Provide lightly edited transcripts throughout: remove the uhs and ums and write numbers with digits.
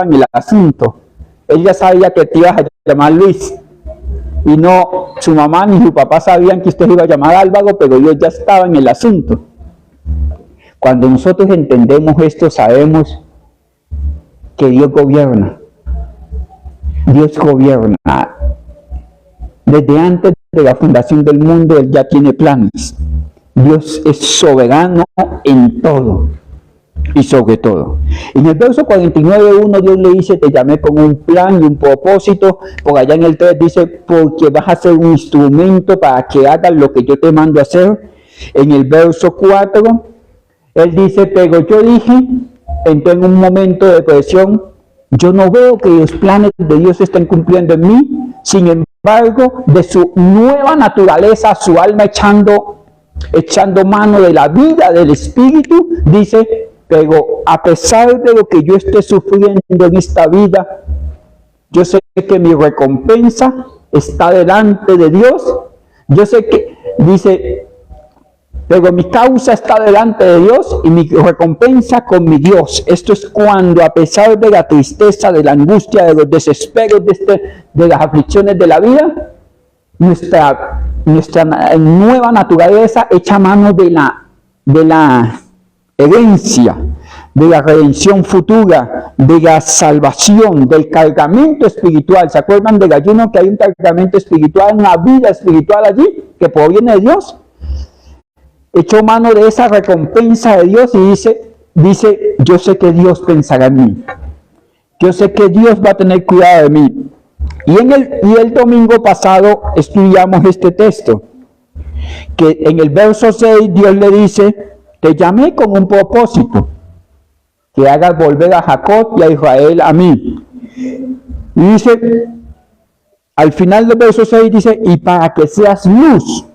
en el asunto. Él ya sabía que te ibas a llamar Luis. Y no, su mamá ni su papá sabían que usted iba a llamar Álvaro, pero Dios ya estaba en el asunto. Cuando nosotros entendemos esto, sabemos que Dios gobierna. Dios gobierna. Desde antes de la fundación del mundo, Él ya tiene planes. Dios es soberano en todo y sobre todo. En el verso 49:1 Dios le dice, te llamé con un plan y un propósito. Por allá en el 3 dice, porque vas a ser un instrumento para que hagas lo que yo te mando a hacer. En el verso 4, Él dice, pero yo dije, entré en un momento de depresión, yo no veo que los planes de Dios se estén cumpliendo en mí. Sin embargo, de su nueva naturaleza, su alma echando mano de la vida del Espíritu, dice, pero a pesar de lo que yo esté sufriendo en esta vida, yo sé que mi recompensa está delante de Dios. Yo sé que, dice, pero mi causa está delante de Dios y mi recompensa con mi Dios. Esto es cuando, a pesar de la tristeza, de la angustia, de los desesperos, de las aflicciones de la vida, nuestra nueva naturaleza echa mano de la herencia, de la redención futura, de la salvación, del cargamento espiritual. ¿Se acuerdan del ayuno, que hay un cargamento espiritual, una vida espiritual allí que proviene de Dios? Echó mano de esa recompensa de Dios y dice, yo sé que Dios pensará en mí. Yo sé que Dios va a tener cuidado de mí. Y el domingo pasado estudiamos este texto, que en el verso 6 Dios le dice, te llamé con un propósito, que hagas volver a Jacob y a Israel a mí. Y dice, al final del verso 6 dice, y para que seas luz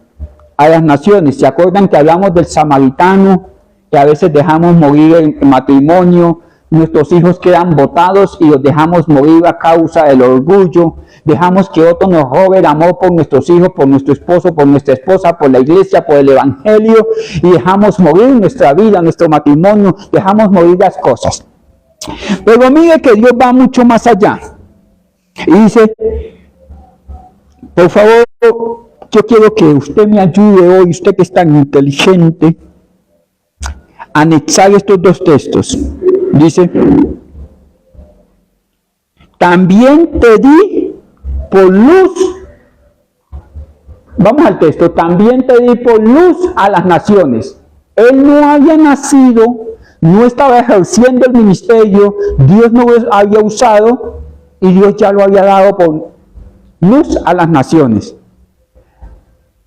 a las naciones. ¿Se acuerdan que hablamos del samaritano, que a veces dejamos morir en matrimonio? Nuestros hijos quedan botados y los dejamos morir a causa del orgullo. Dejamos que otro nos robe el amor por nuestros hijos, por nuestro esposo, por nuestra esposa, por la iglesia, por el evangelio. Y dejamos morir nuestra vida, nuestro matrimonio. Dejamos morir las cosas. Pero mire que Dios va mucho más allá. Y dice, por favor, yo quiero que usted me ayude hoy, usted que es tan inteligente, a anexar estos dos textos. Dice, también te di por luz, vamos al texto, también te di por luz a las naciones. Él no había nacido, no estaba ejerciendo el ministerio, Dios no lo había usado y Dios ya lo había dado por luz a las naciones.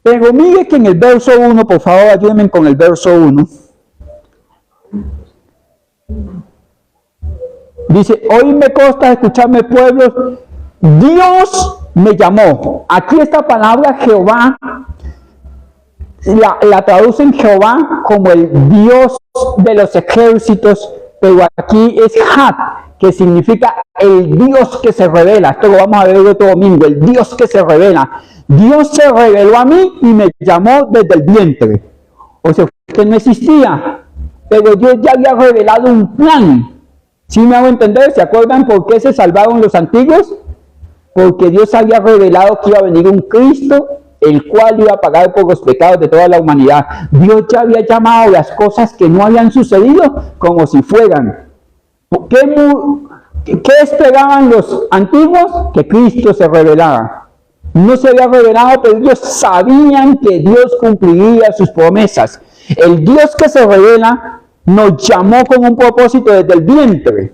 Pero mire que en el verso 1, por favor ayúdenme con el verso 1. Dice, hoy me consta escucharme pueblos, Dios me llamó. Aquí esta palabra Jehová, la traducen Jehová como el Dios de los ejércitos, pero aquí es Had, que significa el Dios que se revela. Esto lo vamos a ver el otro domingo, el Dios que se revela. Dios se reveló a mí y me llamó desde el vientre. O sea, que no existía, pero Dios ya había revelado un plan. ¿Sí me hago entender? ¿Se acuerdan por qué se salvaron los antiguos? Porque Dios había revelado que iba a venir un Cristo, el cual iba a pagar por los pecados de toda la humanidad. Dios ya había llamado las cosas que no habían sucedido como si fueran. ¿Qué esperaban los antiguos? Que Cristo se revelara. No se había revelado, pero ellos sabían que Dios cumpliría sus promesas. El Dios que se revela nos llamó con un propósito desde el vientre,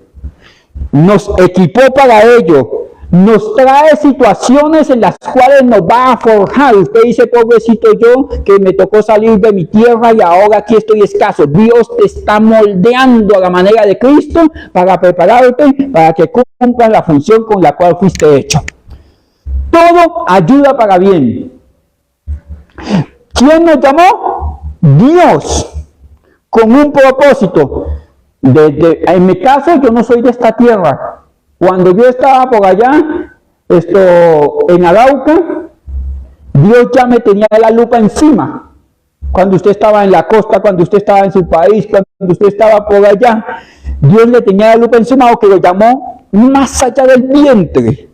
nos equipó para ello, nos trae situaciones en las cuales nos va a forjar. Usted dice, pobrecito yo, que me tocó salir de mi tierra y ahora aquí estoy escaso. Dios te está moldeando a la manera de Cristo para prepararte para que cumplas la función con la cual fuiste hecho. Todo ayuda para bien. ¿Quién nos llamó? Dios, con un propósito. En mi caso, yo no soy de esta tierra. Cuando yo estaba por allá, en Arauca, Dios ya me tenía la lupa encima. Cuando usted estaba en la costa, cuando usted estaba en su país, cuando usted estaba por allá, Dios le tenía la lupa encima, o que lo llamó más allá del vientre.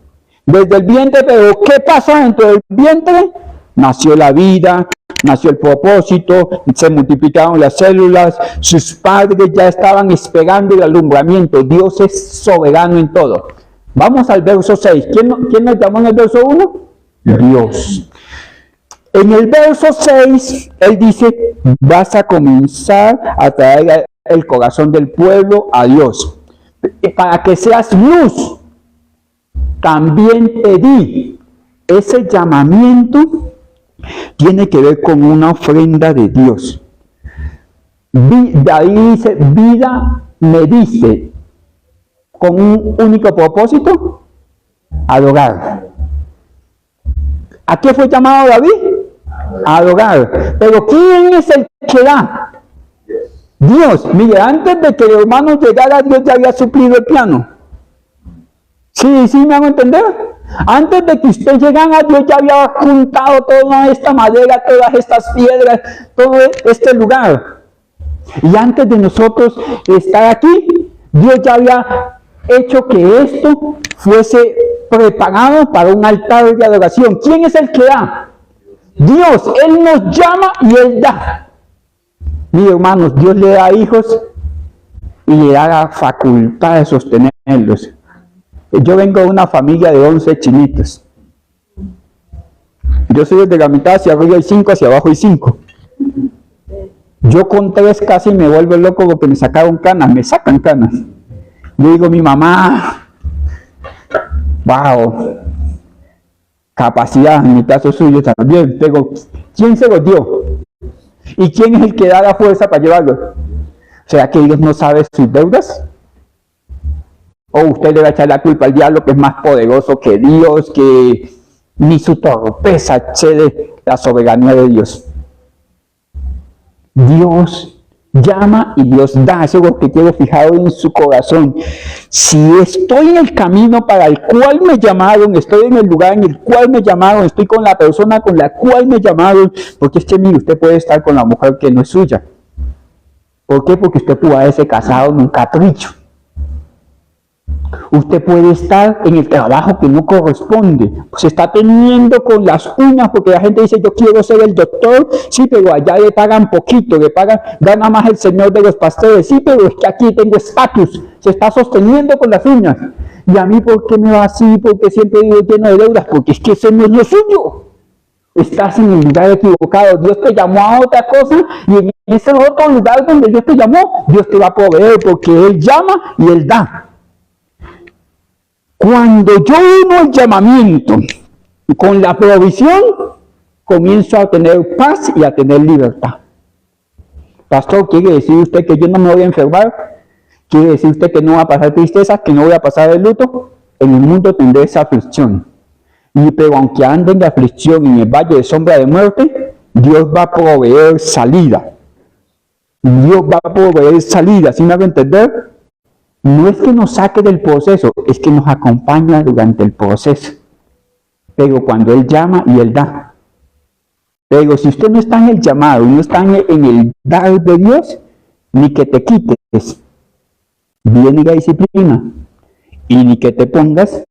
Desde el vientre, pero ¿qué pasa dentro del vientre? Nació la vida, nació el propósito, se multiplicaron las células, sus padres ya estaban esperando el alumbramiento. Dios es soberano en todo. Vamos al verso 6. ¿Quién nos llamó en el verso 1? Dios. En el verso 6, él dice, vas a comenzar a traer el corazón del pueblo a Dios. Para que seas luz, también te di. Ese llamamiento tiene que ver con una ofrenda de Dios. David dice, vida me diste, con un único propósito, adorar. ¿A qué fue llamado David? A adorar. Pero ¿quién es el que da? Dios. Mire, antes de que el hermano llegara, Dios ya había suplido el plano. ¿Sí me hago entender? Antes de que usted llegara, Dios ya había juntado toda esta madera, todas estas piedras, todo este lugar. Y antes de nosotros estar aquí, Dios ya había hecho que esto fuese preparado para un altar de adoración. ¿Quién es el que da? Dios. Él nos llama y Él da. Mis hermanos, Dios le da hijos y le da la facultad de sostenerlos. Yo vengo de una familia de 11 chinitos. Yo soy desde la mitad hacia arriba hay 5, hacia abajo hay 5. Yo con 3 casi me vuelvo loco porque me sacaron canas, me sacan canas. Yo digo, mi mamá, wow, capacidad, en mi caso suyo también, pero ¿quién se los dio? ¿Y quién es el que da la fuerza para llevarlos? ¿Será que Dios no sabe sus deudas? ¿O usted le va a echar la culpa al diablo, que es más poderoso que Dios, que ni su torpeza excede la soberanía de Dios? Dios llama y Dios da. Eso es lo que quiero fijar en su corazón. Si estoy en el camino para el cual me llamaron, estoy en el lugar en el cual me llamaron, estoy con la persona con la cual me llamaron, porque es que mire, usted puede estar con la mujer que no es suya. ¿Por qué? Porque usted puede haberse casado en un capricho. Usted puede estar en el trabajo que no corresponde, se está teniendo con las uñas, porque la gente dice, yo quiero ser el doctor, sí, pero allá le pagan poquito, gana más el señor de los pastores, sí, pero es que aquí tengo estatus, se está sosteniendo con las uñas. Y a mí, ¿por qué me va así? Porque siempre vivo lleno de deudas, porque es que eso no es lo suyo. Estás en el lugar equivocado. Dios te llamó a otra cosa, y en ese otro lugar donde Dios te llamó, Dios te va a proveer, porque Él llama y Él da. Cuando yo uno el llamamiento con la provisión, comienzo a tener paz y a tener libertad. Pastor, ¿quiere decir usted que yo no me voy a enfermar? ¿Quiere decir usted que no va a pasar tristeza, que no voy a pasar el luto? En el mundo tendré esa aflicción. Pero aunque ande en la aflicción en el valle de sombra de muerte, Dios va a proveer salida. Dios va a proveer salida. ¿Sí me hago entender? No es que nos saque del proceso, es que nos acompaña durante el proceso. Pero cuando Él llama y Él da. Pero si usted no está en el llamado, no está en el dar de Dios, ni que te quites, viene la disciplina. Y ni que te pongas,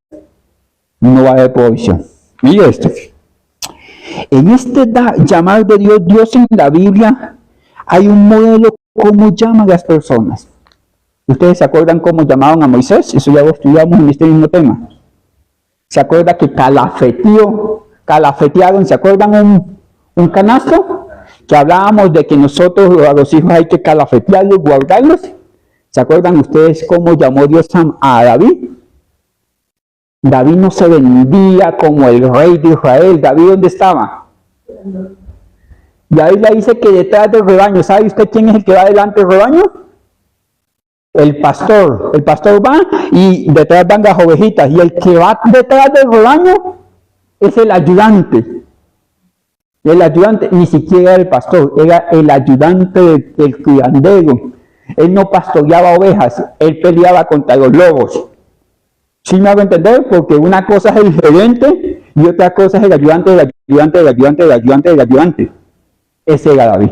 no va a haber provisión. Mire esto. En este llamar de Dios, Dios en la Biblia, hay un modelo cómo llama a las personas. ¿Ustedes se acuerdan cómo llamaban a Moisés? Eso ya lo estudiamos en este mismo tema. ¿Se acuerdan que calafetearon? ¿Se acuerdan un canasto? Que hablábamos de que nosotros a los hijos hay que calafetearlos, guardarlos. ¿Se acuerdan ustedes cómo llamó Dios a David? David no se vendía como el rey de Israel. ¿David dónde estaba? Y ahí le dice que detrás del rebaño. ¿Sabe usted quién es el que va delante del rebaño? El pastor va y detrás van las ovejitas, y el que va detrás del rebaño es el ayudante. El ayudante ni siquiera era el pastor, era el ayudante del cuidandero. Él no pastoreaba ovejas, él peleaba contra los lobos. ¿Sí me hago entender? Porque una cosa es el gerente y otra cosa es el ayudante del ayudante del ayudante del ayudante del ayudante. Ese era David.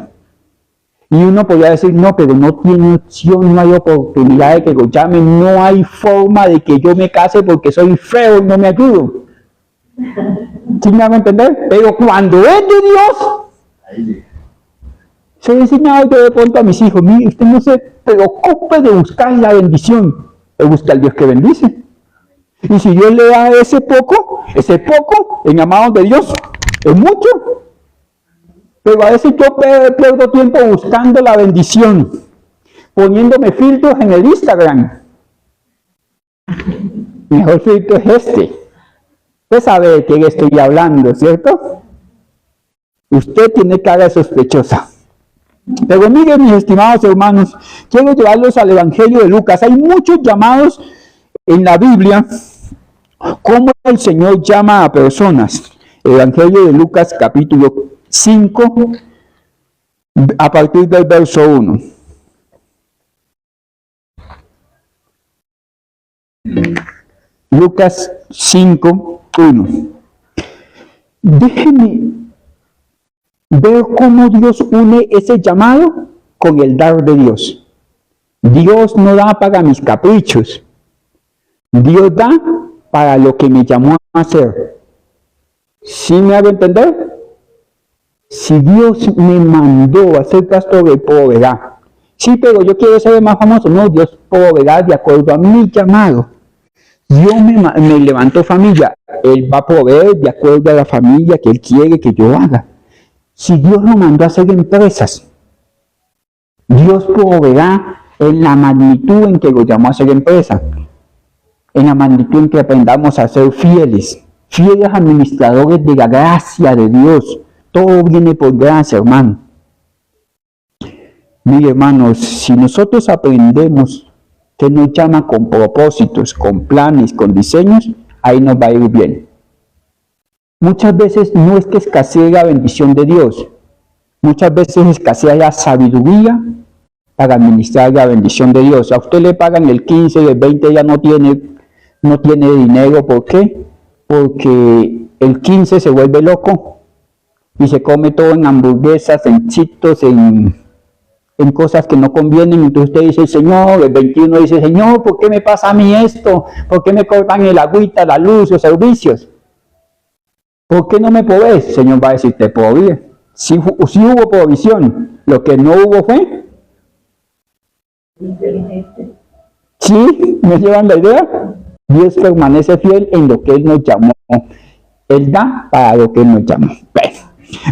Y uno podría decir, no, pero no tiene opción, no hay oportunidad de que lo llamen, no hay forma de que yo me case porque soy feo y no me ayudo. ¿Sí me van a entender? Pero cuando es de Dios, se he enseñado yo de pronto a mis hijos, mire, usted no se preocupe de buscar la bendición, de buscar al Dios que bendice. Y si Dios le da ese poco, en amados de Dios, es mucho. Pero a veces yo pierdo tiempo buscando la bendición, poniéndome filtros en el Instagram. Mejor filtro es este. Usted sabe de qué estoy hablando, ¿cierto? Usted tiene cara sospechosa. Pero miren, mis estimados hermanos, quiero llevarlos al Evangelio de Lucas. Hay muchos llamados en la Biblia, cómo el Señor llama a personas. El Evangelio de Lucas, capítulo 5, a partir del verso 1. Lucas 5, 1. Déjenme ver cómo Dios une ese llamado con el dar de Dios. Dios no da para mis caprichos. Dios da para lo que me llamó a hacer. ¿Sí me hago entender? Si Dios me mandó a ser pastor, Él proveerá. Sí, pero yo quiero ser más famoso. No, Dios proveerá de acuerdo a mi llamado. Dios me levantó familia. Él va a proveer de acuerdo a la familia que Él quiere que yo haga. Si Dios lo mandó a hacer empresas, Dios proveerá en la magnitud en que lo llamó a hacer empresa. En la magnitud en que aprendamos a ser fieles administradores de la gracia de Dios. Todo viene por gracia, hermano. Mire, hermanos, si nosotros aprendemos que nos llama con propósitos, con planes, con diseños, ahí nos va a ir bien. Muchas veces no es que escasee la bendición de Dios, muchas veces escasea la sabiduría para administrar la bendición de Dios. A usted le pagan el 15, el 20 ya no tiene dinero. ¿Por qué? Porque el 15 se vuelve loco y se come todo en hamburguesas, en chitos, en cosas que no convienen. Entonces usted dice, Señor, el 21 dice, Señor, ¿por qué me pasa a mí esto? ¿Por qué me cortan el agüita, la luz, los servicios? ¿Por qué no me provees? El Señor va a decir, te proveí. Sí hubo provisión, lo que no hubo fue. ¿Sí? ¿Me llevan la idea? Dios permanece fiel en lo que Él nos llamó. Él da para lo que Él nos llamó.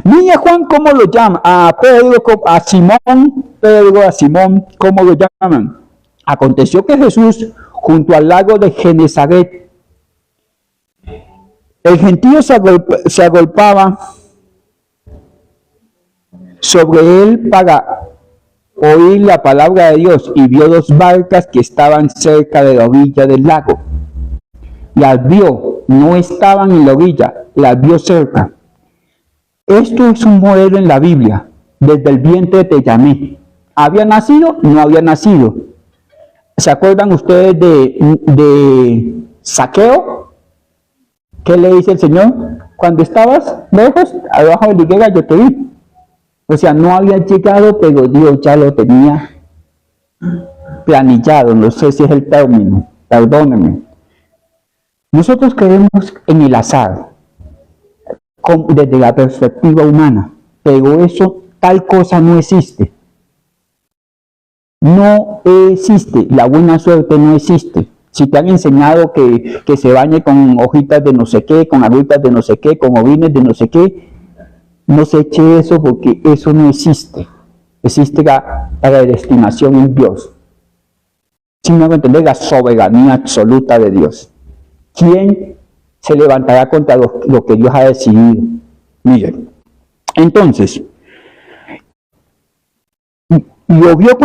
Mira Juan cómo lo llama, a Simón, ¿cómo lo llaman? Aconteció que Jesús, junto al lago de Genezaret, el gentío se agolpaba sobre él para oír la palabra de Dios, y vio dos barcas que estaban cerca de la orilla del lago. Las vio, no estaban en la orilla, las vio cerca. Esto es un modelo en la Biblia. Desde el vientre te llamé. ¿Había nacido? No había nacido. ¿Se acuerdan ustedes de Zaqueo? ¿Qué le dice el Señor? Cuando estabas lejos, abajo de la higuera, yo te vi. O sea, no había llegado, pero Dios ya lo tenía planillado. No sé si es el término, perdónenme. Nosotros creemos en el azar, desde la perspectiva humana, pero eso, tal cosa no existe. No existe, la buena suerte no existe. Si te han enseñado que se bañe con hojitas de no sé qué, con agüitas de no sé qué, con orines de no sé qué, no se eche eso, porque eso no existe. Existe la predestinación en Dios. Si no me entender, la soberanía absoluta de Dios. ¿Quién se levantará contra lo que Dios ha decidido? Miren, entonces, lo vio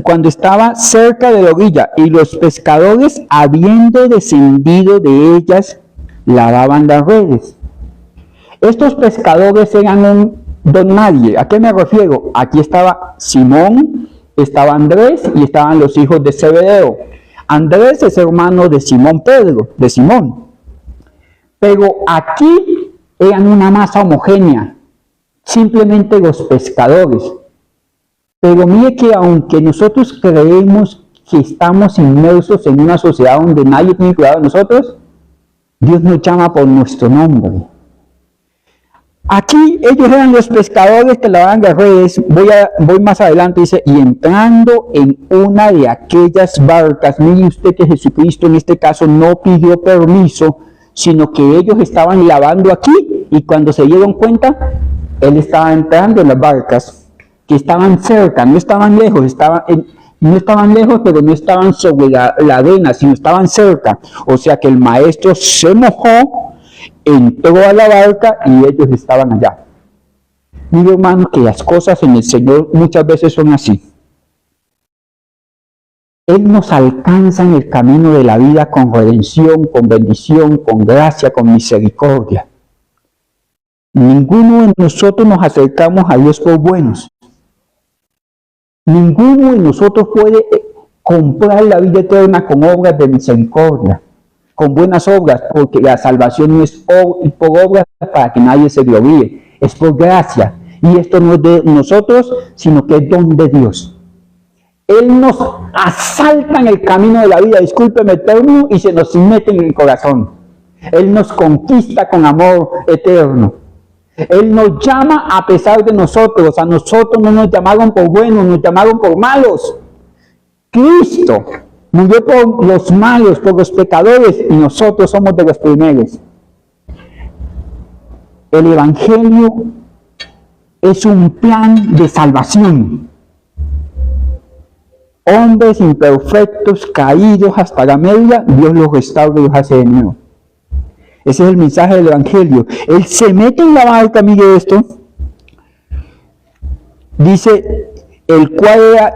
cuando estaba cerca de la orilla, y los pescadores, habiendo descendido de ellas, lavaban las redes. Estos pescadores eran un don nadie. ¿A qué me refiero? Aquí estaba Simón, estaba Andrés y estaban los hijos de Zebedeo. Andrés es hermano de Simón Pedro, de Simón. Pero aquí eran una masa homogénea, simplemente los pescadores. Pero mire que aunque nosotros creemos que estamos inmersos en una sociedad donde nadie tiene cuidado de nosotros, Dios nos llama por nuestro nombre. Aquí ellos eran los pescadores que lavaban las redes. Voy más adelante, dice, y entrando en una de aquellas barcas, mire usted que Jesucristo en este caso no pidió permiso, sino que ellos estaban lavando aquí, y cuando se dieron cuenta, Él estaba entrando en las barcas, que estaban cerca, no estaban lejos, no estaban lejos, pero no estaban sobre la arena, sino estaban cerca. O sea que el maestro se mojó, entró a la barca y ellos estaban allá. Mire, hermano, que las cosas en el Señor muchas veces son así. Él nos alcanza en el camino de la vida con redención, con bendición, con gracia, con misericordia. Ninguno de nosotros nos acercamos a Dios por buenos. Ninguno de nosotros puede comprar la vida eterna con obras de misericordia, con buenas obras, porque la salvación no es por obras para que nadie se gloríe, es por gracia. Y esto no es de nosotros, sino que es don de Dios. Él nos asalta en el camino de la vida, discúlpeme el término, y se nos mete en el corazón. Él nos conquista con amor eterno. Él nos llama a pesar de nosotros. A nosotros no nos llamaron por buenos, nos llamaron por malos. Cristo murió por los malos, por los pecadores, y nosotros somos de los primeros. El Evangelio es un plan de salvación. Hombres imperfectos, caídos hasta la media, Dios los restaura y los hace de nuevo. Ese es el mensaje del Evangelio. Él se mete en la barca, mire esto. Dice,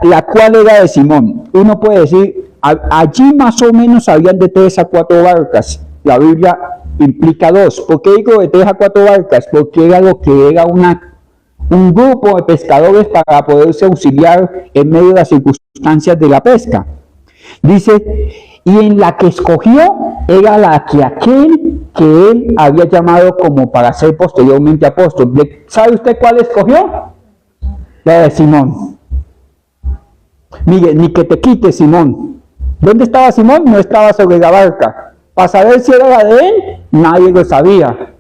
la cual era de Simón. Uno puede decir, allí más o menos habían de 3 a 4 barcas. La Biblia implica 2. ¿Por qué digo de 3 a 4 barcas? Porque era lo que era un grupo de pescadores para poderse auxiliar en medio de las circunstancias de la pesca. Dice, y en la que escogió era la que aquel que él había llamado como para ser posteriormente apóstol. ¿Sabe usted cuál escogió? La de Simón. Mire, ni que te quite, Simón. ¿Dónde estaba Simón? No estaba sobre la barca. Para saber si era la de él, nadie lo sabía.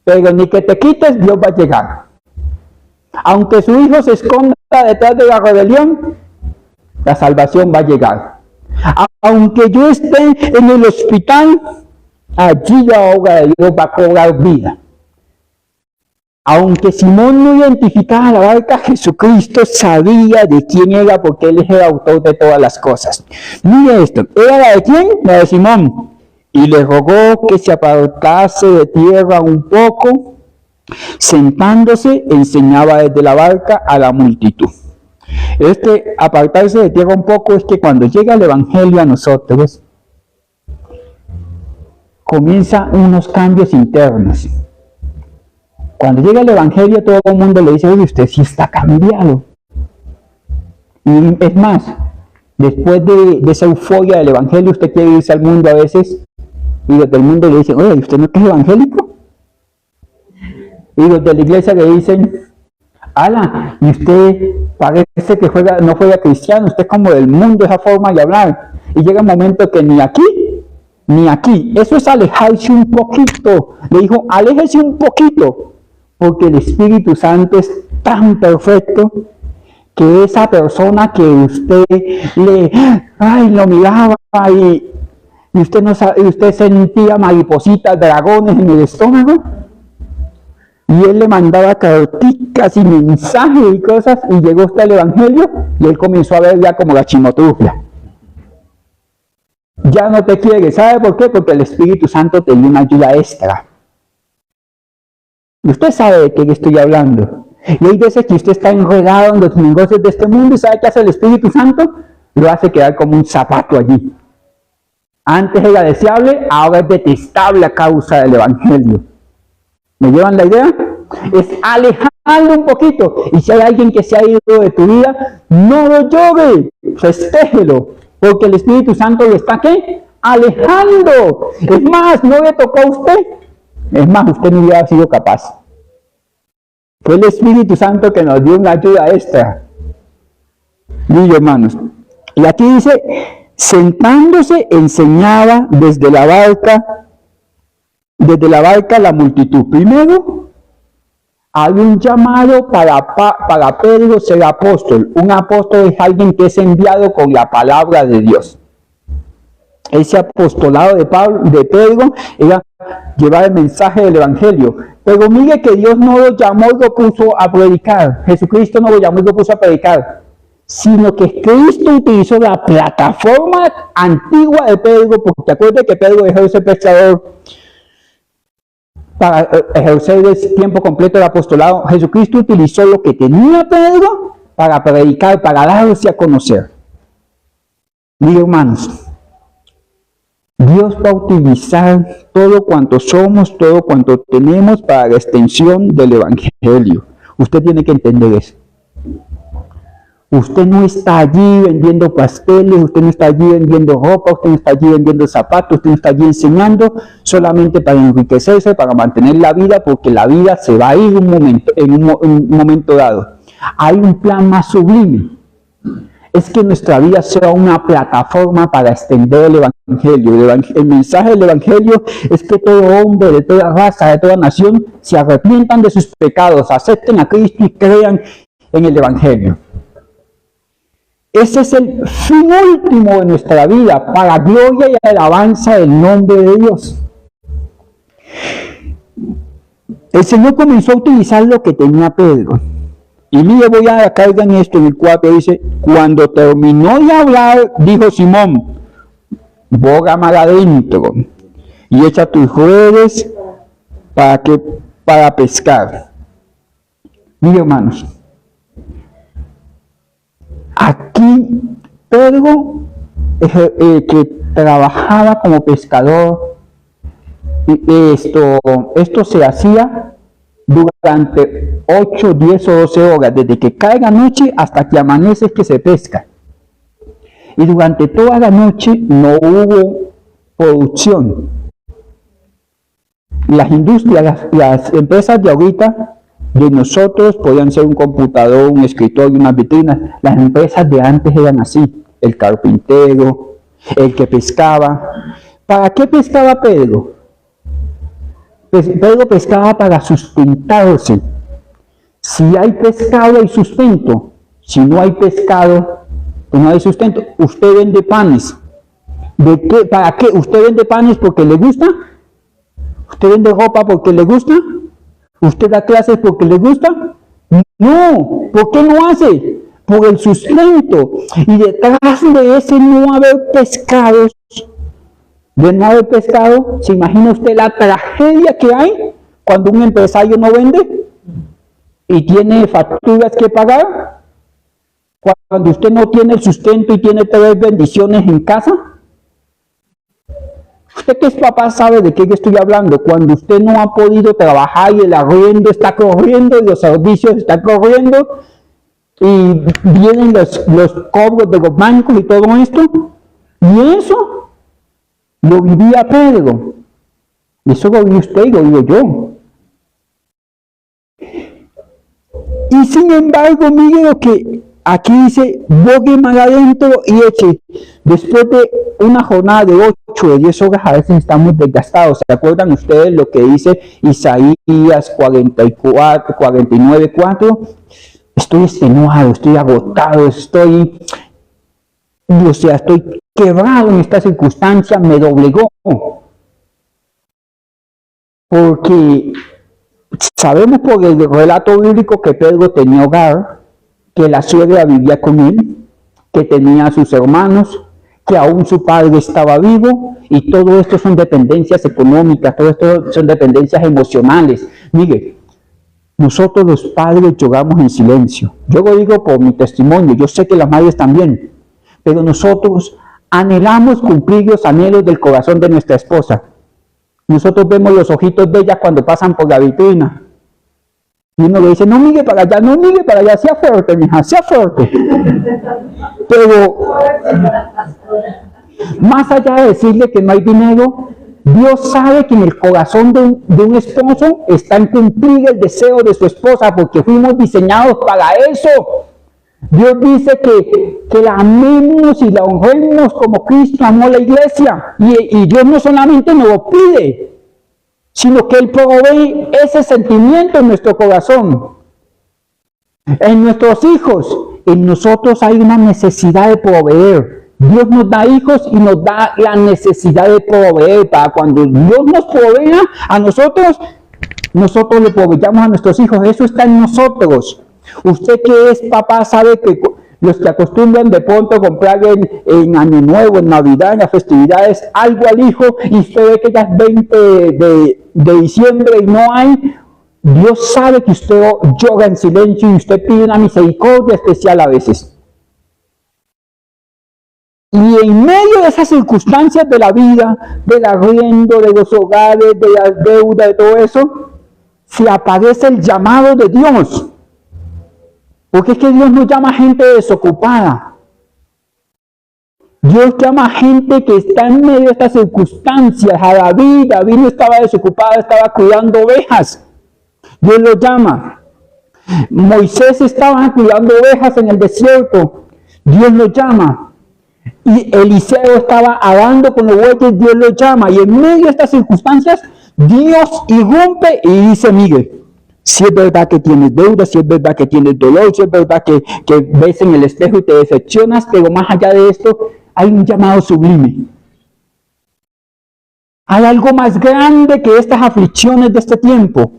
Pero ni que te quites, Dios va a llegar. Aunque su hijo se esconda detrás de la rebelión, la salvación va a llegar. Aunque yo esté en el hospital, allí la obra de Dios va a cobrar vida. Aunque Simón no identificaba la barca, Jesucristo sabía de quién era, porque Él es el autor de todas las cosas. Mire esto, ¿era la de quién? La de Simón. Y le rogó que se apartase de tierra un poco. Sentándose, enseñaba desde la barca a la multitud. Apartarse de tierra un poco es que cuando llega el Evangelio a nosotros, comienzan unos cambios internos. Cuando llega el Evangelio, todo el mundo le dice, oye, usted sí está cambiado. Y es más, después de esa euforia del Evangelio, usted quiere irse al mundo a veces, y los del mundo le dicen, oye, ¿usted no es evangélico? Y los de la iglesia le dicen, ala, y usted parece que no fuera cristiano, usted es como del mundo, esa forma de hablar. Y llega un momento que ni aquí, eso es alejarse un poquito. Le dijo, aléjese un poquito, porque el Espíritu Santo es tan perfecto que esa persona que usted lo miraba y usted no sabe, usted sentía maripositas, dragones en el estómago, y él le mandaba carticas y mensajes y cosas, y llegó hasta el Evangelio, y él comenzó a ver ya como la chimotrufia. Ya no te quiere, ¿sabe por qué? Porque el Espíritu Santo te dio una ayuda extra. Y usted sabe de qué le estoy hablando. Y hay veces que usted está enredado en los negocios de este mundo, y ¿sabe qué hace el Espíritu Santo? Lo hace quedar como un zapato allí. Antes era deseable, ahora es detestable a causa del Evangelio. ¿Me llevan la idea? Es alejarlo un poquito. Y si hay alguien que se ha ido de tu vida, no lo llore, festéjelo, porque el Espíritu Santo lo está, ¿qué? Alejando. Es más, no le tocó a usted. Es más, usted no hubiera sido capaz. Fue el Espíritu Santo que nos dio una ayuda extra. Mire, hermanos, y aquí dice, sentándose enseñaba desde la barca la multitud. Primero, hay un llamado para Pedro ser apóstol. Un apóstol es alguien que es enviado con la palabra de Dios. Ese apostolado de Pedro era llevar el mensaje del evangelio. Pero mire que Dios no lo llamó y lo puso a predicar. Jesucristo no lo llamó y lo puso a predicar, sino que Cristo utilizó la plataforma antigua de Pedro, porque acuérdate que Pedro dejó de ser pescador para ejercer el tiempo completo del apostolado. Jesucristo utilizó lo que tenía Pedro para predicar, para darse a conocer. Mire, hermanos, Dios va a utilizar todo cuanto somos, todo cuanto tenemos para la extensión del evangelio. Usted tiene que entender eso. Usted no está allí vendiendo pasteles, usted no está allí vendiendo ropa, usted no está allí vendiendo zapatos, usted no está allí enseñando solamente para enriquecerse, para mantener la vida, porque la vida se va a ir en un momento dado. Hay un plan más sublime. Es que nuestra vida sea una plataforma para extender el evangelio. El mensaje del evangelio es que todo hombre, de toda raza, de toda nación, se arrepientan de sus pecados, acepten a Cristo y crean en el evangelio. Ese es el fin último de nuestra vida, para gloria y alabanza del nombre de Dios. El Señor comenzó a utilizar lo que tenía Pedro. Y mire, voy a dar carga en esto, en el 4 dice, cuando terminó de hablar, dijo Simón, boga mar adentro y echa tus redes para pescar. Mire, hermanos, aquí Pedro, que trabajaba como pescador, esto se hacía durante 8, 10 o 12 horas, desde que cae la noche hasta que amanece, que se pesca. Y durante toda la noche no hubo producción. Las industrias, las empresas de ahorita, de nosotros, podían ser un computador, un escritorio, unas vitrinas. Las empresas de antes eran así: el carpintero, el que pescaba. ¿Para qué pescaba Pedro? Pedro pescaba para sustentarse. Si hay pescado, hay sustento. Si no hay pescado, pues no hay sustento. Usted vende panes. ¿De qué? ¿Para qué? ¿Usted vende panes porque le gusta? ¿Usted vende ropa porque le gusta? ¿Usted da clases porque le gusta? No. ¿Por qué no hace? Por el sustento. Y detrás de ese no haber pescados, ¿se imagina usted la tragedia que hay cuando un empresario no vende y tiene facturas que pagar? Cuando usted no tiene el sustento y tiene 3 bendiciones en casa. Usted que es papá sabe de qué estoy hablando. Cuando usted no ha podido trabajar y el arriendo está corriendo y los servicios están corriendo y vienen los cobros de los bancos y todo esto. Y eso lo vivía Pedro. Y eso lo vive usted y lo vivo yo. Y sin embargo, mire lo que aquí dice: bogue mar adentro y eche. Después de una jornada de 8 o 10 horas, a veces estamos desgastados. ¿Se acuerdan ustedes lo que dice Isaías 49:4? Estoy extenuado, estoy agotado, estoy quebrado en esta circunstancia, me doblegó. Porque sabemos por el relato bíblico que Pedro tenía hogar, que la suegra vivía con él, que tenía a sus hermanos, que aún su padre estaba vivo, y todo esto son dependencias económicas, todo esto son dependencias emocionales. Mire, nosotros los padres lloramos en silencio. Yo lo digo por mi testimonio, yo sé que las madres también, pero nosotros anhelamos cumplir los anhelos del corazón de nuestra esposa. Nosotros vemos los ojitos de ella cuando pasan por la vitrina. Y uno le dice: no mire para allá, no mire para allá, sea fuerte, mija, sea fuerte. Pero, más allá de decirle que no hay dinero, Dios sabe que en el corazón de un esposo está en cumplir el deseo de su esposa, porque fuimos diseñados para eso. Dios dice que la amemos y la honremos como Cristo amó a la iglesia. Y Dios no solamente nos lo pide, sino que Él provee ese sentimiento en nuestro corazón. En nuestros hijos, en nosotros hay una necesidad de proveer. Dios nos da hijos y nos da la necesidad de proveer. Para cuando Dios nos provea a nosotros, nosotros le proveyamos a nuestros hijos. Eso está en nosotros. Usted que es papá sabe que los que acostumbran de pronto comprar en Año Nuevo, en Navidad, en las festividades, algo al hijo, y usted ve que ya es 20 de diciembre y no hay, Dios sabe que usted llora en silencio y usted pide una misericordia especial a veces. Y en medio de esas circunstancias de la vida, del arriendo, de los hogares, de las deudas, de todo eso, se aparece el llamado de Dios. Porque es que Dios no llama a gente desocupada. Dios llama a gente que está en medio de estas circunstancias. A David no estaba desocupado, estaba cuidando ovejas. Dios lo llama. Moisés estaba cuidando ovejas en el desierto. Dios lo llama. Y Eliseo estaba arando con los bueyes. Dios lo llama. Y en medio de estas circunstancias, Dios irrumpe y dice: Miguel, si es verdad que tienes deudas, si es verdad que tienes dolor, si es verdad que ves en el espejo y te decepcionas, pero más allá de esto, hay un llamado sublime. Hay algo más grande que estas aflicciones de este tiempo.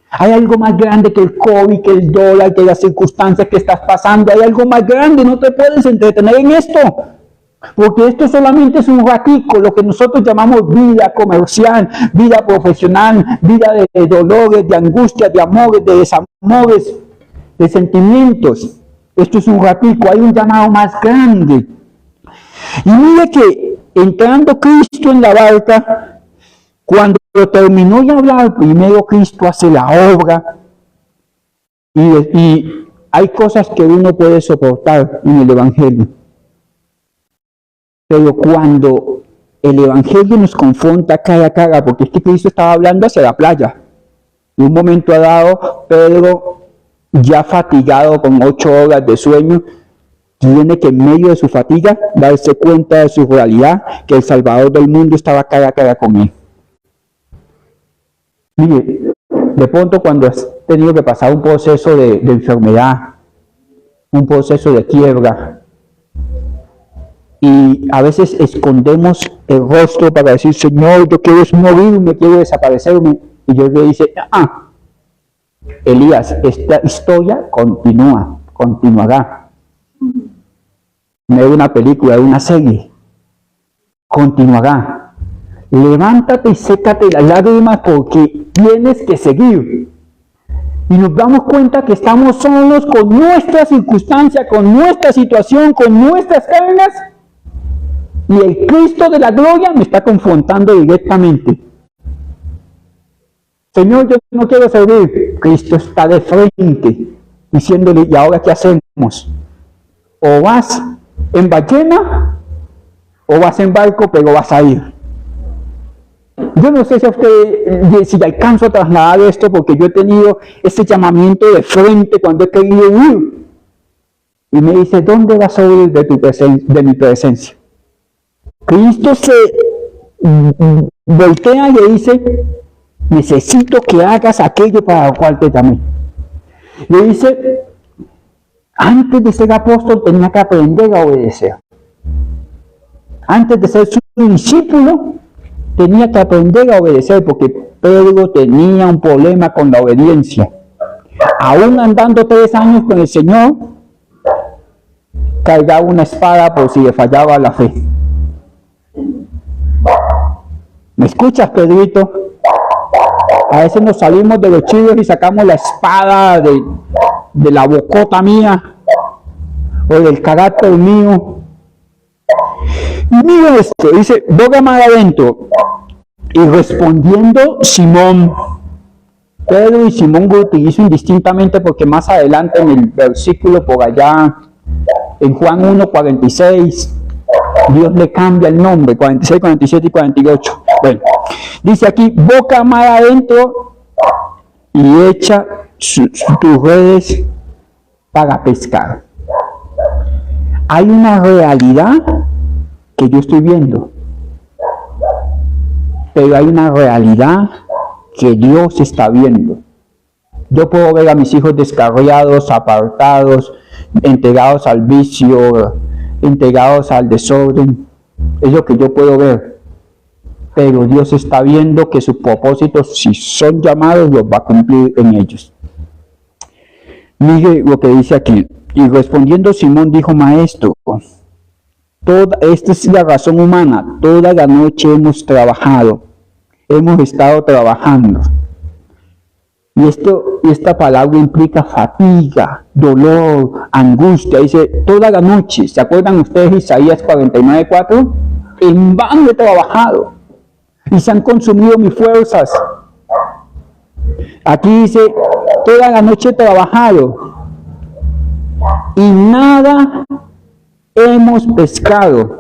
Hay algo más grande que el COVID, que el dólar, que las circunstancias que estás pasando. Hay algo más grande, no te puedes entretener en esto. Porque esto solamente es un ratico, lo que nosotros llamamos vida comercial, vida profesional, vida de dolores, de angustias, de amores, de desamores, de sentimientos. Esto es un ratico, hay un llamado más grande. Y mire que entrando Cristo en la barca, cuando terminó de hablar, primero Cristo hace la obra. Y hay cosas que uno puede soportar en el Evangelio. Pero cuando el Evangelio nos confronta cara a cara, porque es que Cristo estaba hablando hacia la playa. En un momento dado, Pedro, ya fatigado con 8 horas de sueño, tiene que en medio de su fatiga darse cuenta de su realidad, que el Salvador del mundo estaba cara a cara con él. Mire, de pronto cuando has tenido que pasar un proceso de enfermedad, un proceso de quiebra, y a veces escondemos el rostro para decir: Señor, yo quiero morirme, quiero desaparecerme. Y Dios le dice: Elías, esta historia continuará. No es una película, es una serie. Continuará. Levántate y sécate las lágrimas porque tienes que seguir. Y nos damos cuenta que estamos solos con nuestra circunstancia, con nuestra situación, con nuestras cargas. Y el Cristo de la gloria me está confrontando directamente. Señor, yo no quiero servir. Cristo está de frente, diciéndole: ¿y ahora qué hacemos? O vas en ballena, o vas en barco, pero vas a ir. Yo no sé si a usted, si alcanzo a trasladar esto, porque yo he tenido ese llamamiento de frente cuando he querido huir. Y me dice: ¿dónde vas a huir de mi presencia? Cristo se voltea y le dice: necesito que hagas aquello para lo cual te llamé. Le dice: antes de ser apóstol tenía que aprender a obedecer. Antes de ser su discípulo tenía que aprender a obedecer, porque Pedro tenía un problema con la obediencia. Aún andando 3 años con el Señor, cargaba una espada por si le fallaba la fe. ¿Me escuchas, Pedrito? A veces nos salimos de los chivos y sacamos la espada de la bocota mía o del carácter mío. Y mira esto, dice: boga mar adentro. Y respondiendo Simón, Pedro y Simón lo utilizan indistintamente, porque más adelante en el versículo por allá, en Juan 1:46, Dios le cambia el nombre, 46, 47 y 48. Bueno, dice aquí: boca mar adentro y echa tus redes para pescar. hay una realidad que yo estoy viendo, pero hay una realidad que Dios está viendo. Yo puedo ver a mis hijos descarriados, apartados, entregados al vicio, entregados al desorden. Es lo que yo puedo ver. Pero Dios está viendo que sus propósitos, si son llamados, los va a cumplir en ellos. Mire lo que dice aquí. Y respondiendo Simón dijo: Maestro, esta es la razón humana. Toda la noche hemos trabajado. Hemos estado trabajando. Y esta palabra implica fatiga, dolor, angustia. Dice, toda la noche. ¿Se acuerdan ustedes de Isaías 49:4? En vano he trabajado y se han consumido mis fuerzas. Aquí dice, toda la noche he trabajado y nada hemos pescado.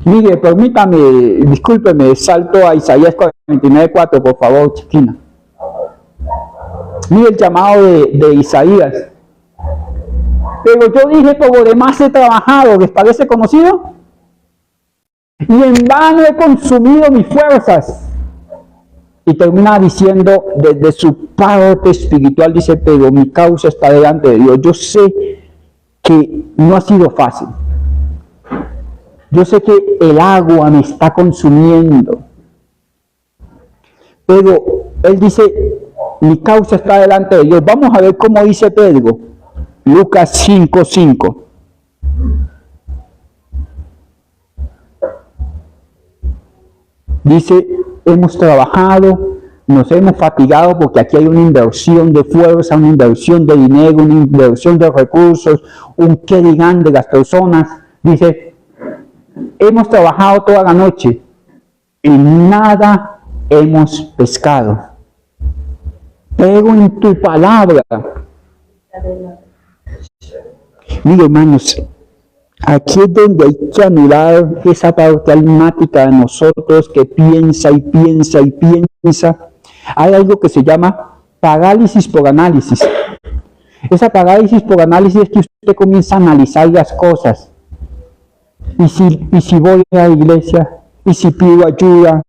Mire, permítame, discúlpeme, salto a Isaías 49:4, por favor, chiquina. Mire el llamado de Isaías. Pero yo dije, por lo demás he trabajado, ¿les parece conocido? Y en vano he consumido mis fuerzas. Y termina diciendo, desde su parte espiritual, dice, pero mi causa está delante de Dios. Yo sé que no ha sido fácil. Yo sé que el agua me está consumiendo. Pero él dice, mi causa está delante de Dios. Vamos a ver cómo dice Pedro. Lucas 5:5. Dice, hemos trabajado, nos hemos fatigado porque aquí hay una inversión de fuerza, una inversión de dinero, una inversión de recursos, un qué dirán de las personas. Dice, hemos trabajado toda la noche y nada hemos pescado. Pero en tu palabra, mire hermanos, aquí es donde hay que anular esa parte almática de nosotros que piensa y piensa y piensa. Hay algo que se llama parálisis por análisis. Esa parálisis por análisis es que usted comienza a analizar las cosas. Y si voy a la iglesia, y si pido ayuda,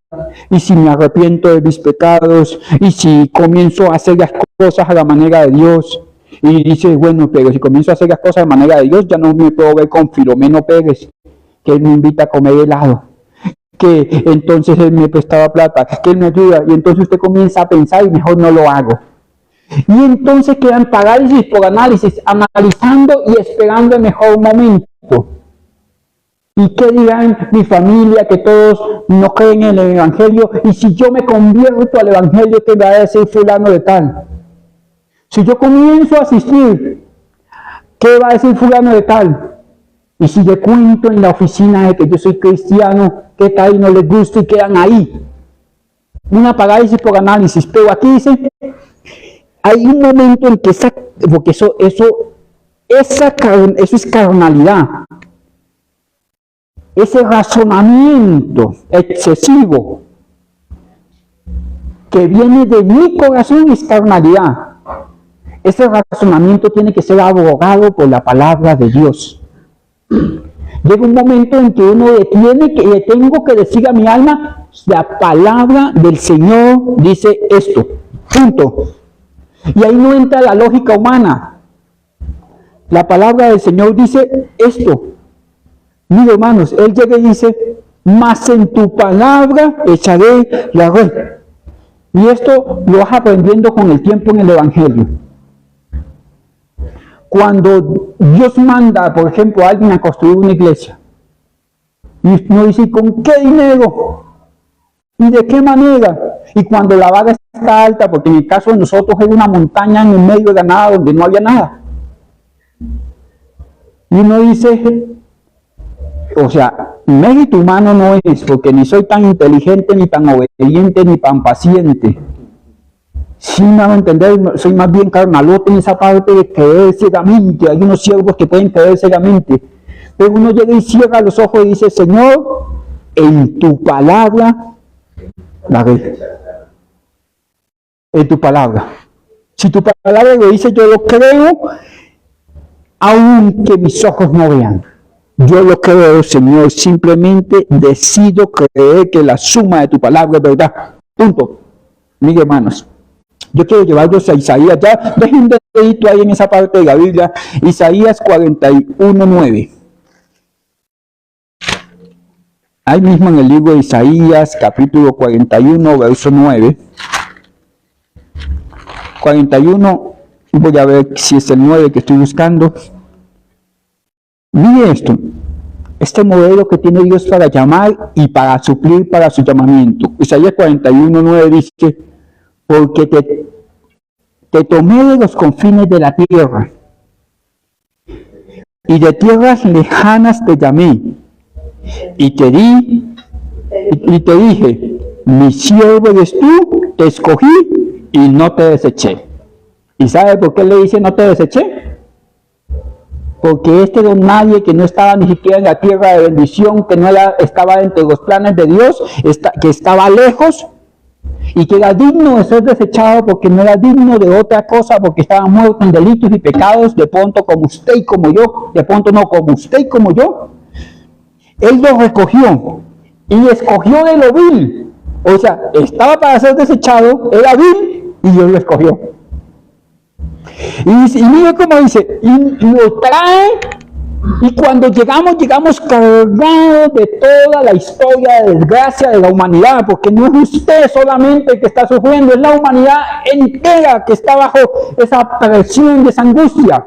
y si me arrepiento de mis pecados, y si comienzo a hacer las cosas a la manera de Dios. Y dice, bueno, pero si comienzo a hacer las cosas de manera de Dios, ya no me puedo ver con Filomeno Pérez, que él me invita a comer helado, que entonces él me prestaba plata, que él me ayuda, y entonces usted comienza a pensar y mejor no lo hago. Y entonces quedan parálisis por análisis, analizando y esperando el mejor momento. ¿Y qué dirán mi familia, que todos no creen en el Evangelio? Y si yo me convierto al Evangelio, ¿qué me va a decir fulano de tal? Si yo comienzo a asistir, ¿qué va a decir fulano de tal? Y si yo cuento en la oficina de que yo soy cristiano, ¿qué tal? No les gusta y quedan ahí. Una parálisis por análisis. Pero aquí dice, hay un momento en que porque eso es carnalidad. Ese razonamiento excesivo que viene de mi corazón es carnalidad. Ese razonamiento tiene que ser abogado por la palabra de Dios. Llega un momento en que uno le tengo que decir a mi alma, la palabra del Señor dice esto, punto. Y ahí no entra la lógica humana. La palabra del Señor dice esto. Mira hermanos, él llega y dice, mas en tu palabra echaré la red. Y esto lo vas aprendiendo con el tiempo en el Evangelio. Cuando Dios manda, por ejemplo, a alguien a construir una iglesia, y uno dice, ¿con qué dinero? ¿Y de qué manera? Y cuando la vara está alta, porque en el caso de nosotros era una montaña en el medio de la nada, donde no había nada. Y uno dice, o sea, mérito humano no es, porque ni soy tan inteligente, ni tan obediente, ni tan paciente. Sí me van a entender, soy más bien carnalote en esa parte de creer ciegamente. Hay unos siervos que pueden creer ciegamente. Pero uno llega y cierra los ojos y dice, Señor, en tu palabra, la red. En tu palabra. Si tu palabra lo dice, yo lo creo, aunque mis ojos no vean. Yo lo creo, Señor, simplemente decido creer que la suma de tu palabra es verdad. Punto. Mis hermanos, yo quiero llevarlos a Isaías. Ya dejen un dedito ahí en esa parte de la Biblia. Isaías 41:9. Ahí mismo en el libro de Isaías, capítulo 41, verso 9. 41, voy a ver si es el 9 que estoy buscando. Mire esto, este modelo que tiene Dios para llamar y para suplir para su llamamiento. Isaías 41:9 dice, porque te tomé de los confines de la tierra, y de tierras lejanas te llamé, y te dije, mi siervo eres tú, te escogí y no te deseché. ¿Y sabe por qué le dice no te deseché? Porque este don nadie que no estaba ni siquiera en la tierra de bendición, que no estaba dentro de los planes de Dios, que estaba lejos y que era digno de ser desechado porque no era digno de otra cosa, porque estaba muerto en delitos y pecados, de pronto como usted y como yo, de pronto no como usted y como yo. Él lo recogió y escogió de lo vil. O sea, estaba para ser desechado, era vil y Dios lo escogió. Y mire cómo dice, y lo trae, y cuando llegamos cargados de toda la historia de desgracia de la humanidad, porque no es usted solamente el que está sufriendo, es la humanidad entera que está bajo esa presión y esa angustia.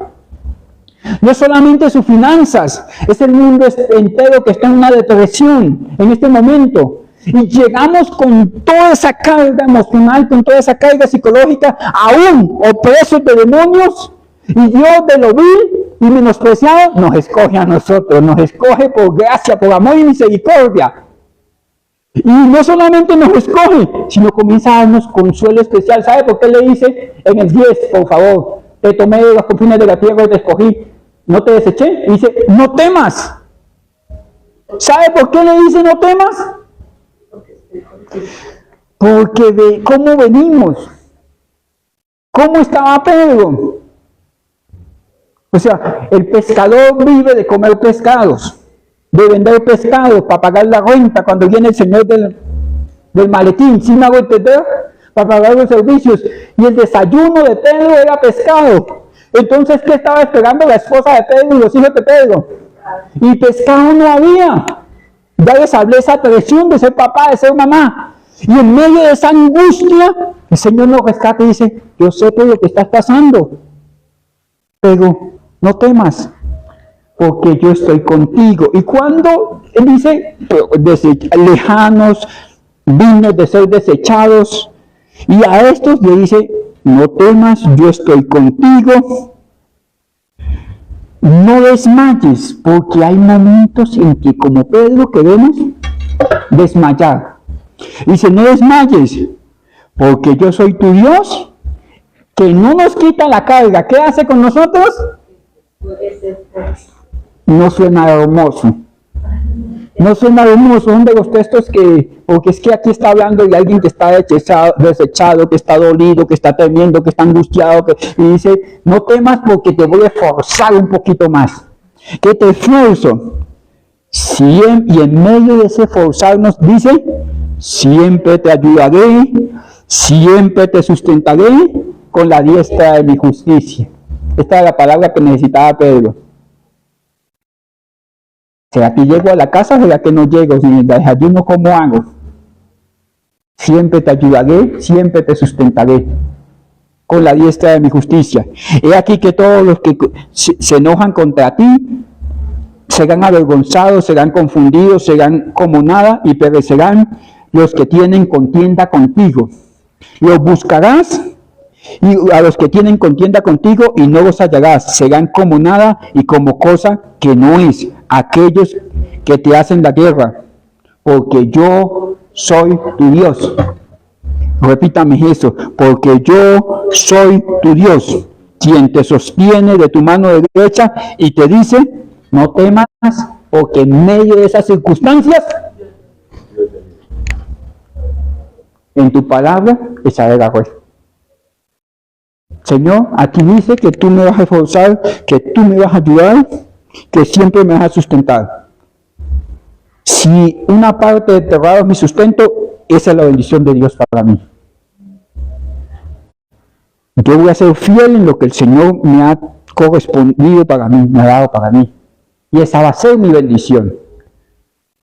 No es solamente sus finanzas, es el mundo entero que está en una depresión en este momento. Y llegamos con toda esa carga emocional, con toda esa carga psicológica, aún opresos de demonios, y Dios de lo vil y menospreciado nos escoge a nosotros, nos escoge por gracia, por amor y misericordia. Y no solamente nos escoge, sino comienza a darnos consuelo especial. ¿Sabe por qué le dice en el 10, por favor? Te tomé de los confines de la tierra y te escogí, no te deseché. Y dice, no temas. ¿Sabe por qué le dice no temas? Porque de cómo venimos, cómo estaba Pedro. O sea, el pescador vive de comer pescados, de vender pescados para pagar la renta cuando viene el señor del maletín, ¿sí me hago entender? Para pagar los servicios. Y el desayuno de Pedro era pescado. Entonces, ¿qué estaba esperando la esposa de Pedro y los hijos de Pedro? Y pescado no había. Ya les hablé esa presión de ser papá, de ser mamá. Y en medio de esa angustia, el Señor nos rescata y dice, yo sé todo lo que estás pasando, pero no temas, porque yo estoy contigo. Y cuando Él dice, lejanos, dignos de ser desechados, y a estos le dice, no temas, yo estoy contigo. No desmayes, porque hay momentos en que como Pedro queremos desmayar. Dice, no desmayes, porque yo soy tu Dios, que no nos quita la carga. ¿Qué hace con nosotros? No suena hermoso. No suena hermoso. Son de los textos que, porque es que aquí está hablando de alguien que está desechado, que está dolido, que está temiendo, que está angustiado, y dice, no temas porque te voy a esforzar un poquito más. Que te esfuerzo. Y en medio de ese esforzarnos, dice, siempre te ayudaré, siempre te sustentaré con la diestra de mi justicia. Esta es la palabra que necesitaba Pedro. ¿Será que llego a la casa o será que no llego? Si me desayuno, ¿cómo hago? Siempre te ayudaré, siempre te sustentaré con la diestra de mi justicia. He aquí que todos los que se enojan contra ti serán avergonzados, serán confundidos, serán como nada y perecerán los que tienen contienda contigo. Los buscarás y a los que tienen contienda contigo y no los hallarás, serán como nada y como cosa que no es, aquellos que te hacen la guerra, porque yo soy tu Dios. Repítame eso, porque yo soy tu Dios, quien te sostiene de tu mano derecha y te dice, no temas, porque en medio de esas circunstancias, en tu palabra echaré la red. Señor, aquí dice que tú me vas a esforzar, que tú me vas a ayudar, que siempre me vas a sustentar. Si una parte de trabajo es mi sustento, esa es la bendición de Dios para mí. Yo voy a ser fiel en lo que el Señor me ha correspondido para mí, me ha dado para mí. Y esa va a ser mi bendición.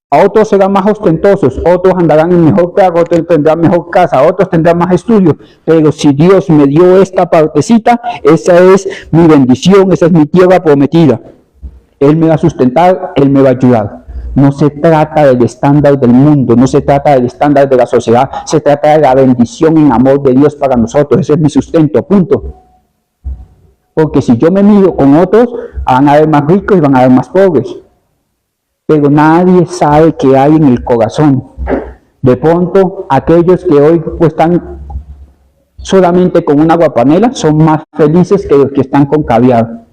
A otros serán más ostentosos, otros andarán en mejor carro, otros tendrán mejor casa, otros tendrán más estudios. Pero si Dios me dio esta partecita, esa es mi bendición, esa es mi tierra prometida. Él me va a sustentar, Él me va a ayudar. No se trata del estándar del mundo, no se trata del estándar de la sociedad, se trata de la bendición y amor de Dios para nosotros. Ese es mi sustento, punto. Porque si yo me mido con otros, van a haber más ricos y van a haber más pobres. Pero nadie sabe qué hay en el corazón. De pronto, aquellos que hoy pues, están solamente con una aguapanela son más felices que los que están con caviar.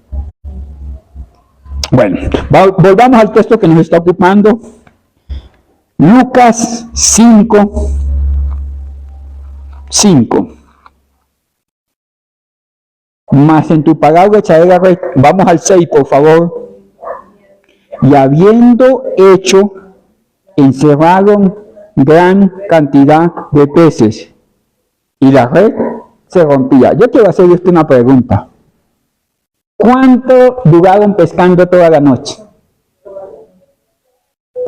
Bueno, volvamos al texto que nos está ocupando. Lucas 5:5. Mas en tu palabra echaré la red. Vamos al 6, por favor. Y habiendo hecho, encerraron gran cantidad de peces, y la red se rompía. Yo quiero hacerle usted una pregunta. ¿Cuánto duraron pescando toda la noche?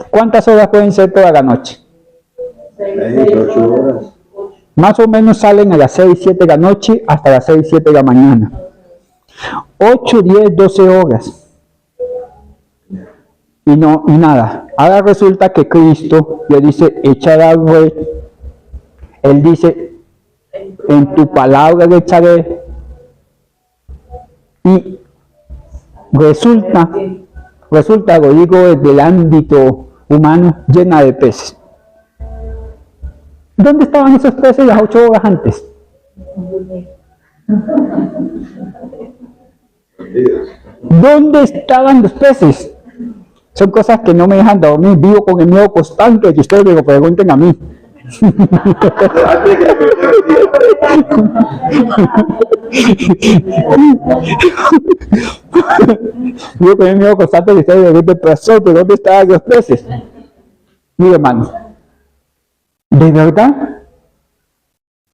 ¿Cuántas horas pueden ser toda la noche? 8 horas. Más o menos salen a las 6, 7 de la noche hasta las 6, 7 de la mañana. 8, 10, 12 horas. Y nada. Ahora resulta que Cristo le dice, echa la red. Él dice, en tu palabra le echaré. Y resulta, lo digo desde el ámbito humano, llena de peces. ¿Dónde estaban esos peces las 8 horas antes? ¿Dónde estaban los peces? Son cosas que no me dejan dormir, vivo con el miedo constante de que ustedes me lo pregunten a mí. Vivo con el miedo constante de que ustedes me pregunten, pero ¿dónde estaban los peces? Mire, hermano, de verdad,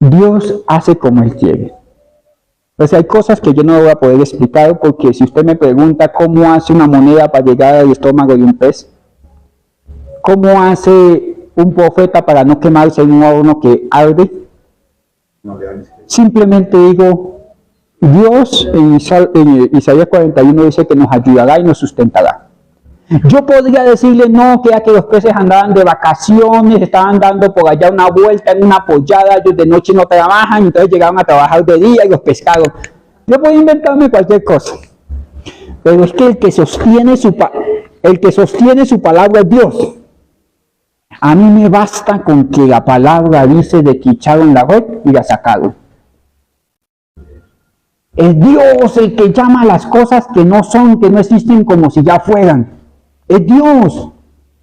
Dios hace como Él quiere. Pues hay cosas que yo no voy a poder explicar, porque si usted me pregunta cómo hace una moneda para llegar al estómago de un pez, cómo hace un profeta para no quemarse en un horno que arde, simplemente digo, Dios en Isaías 41 dice que nos ayudará y nos sustentará. Yo podría decirle no, que ya que los peces andaban de vacaciones, estaban dando por allá una vuelta en una pollada, ellos de noche no trabajan, entonces llegaban a trabajar de día y los pescaron. Yo puedo inventarme cualquier cosa, pero es que el que sostiene su palabra es Dios. A mí me basta con que la palabra dice de que echaron la red y la sacaron. Es Dios el que llama a las cosas que no son, que no existen, como si ya fueran. Es Dios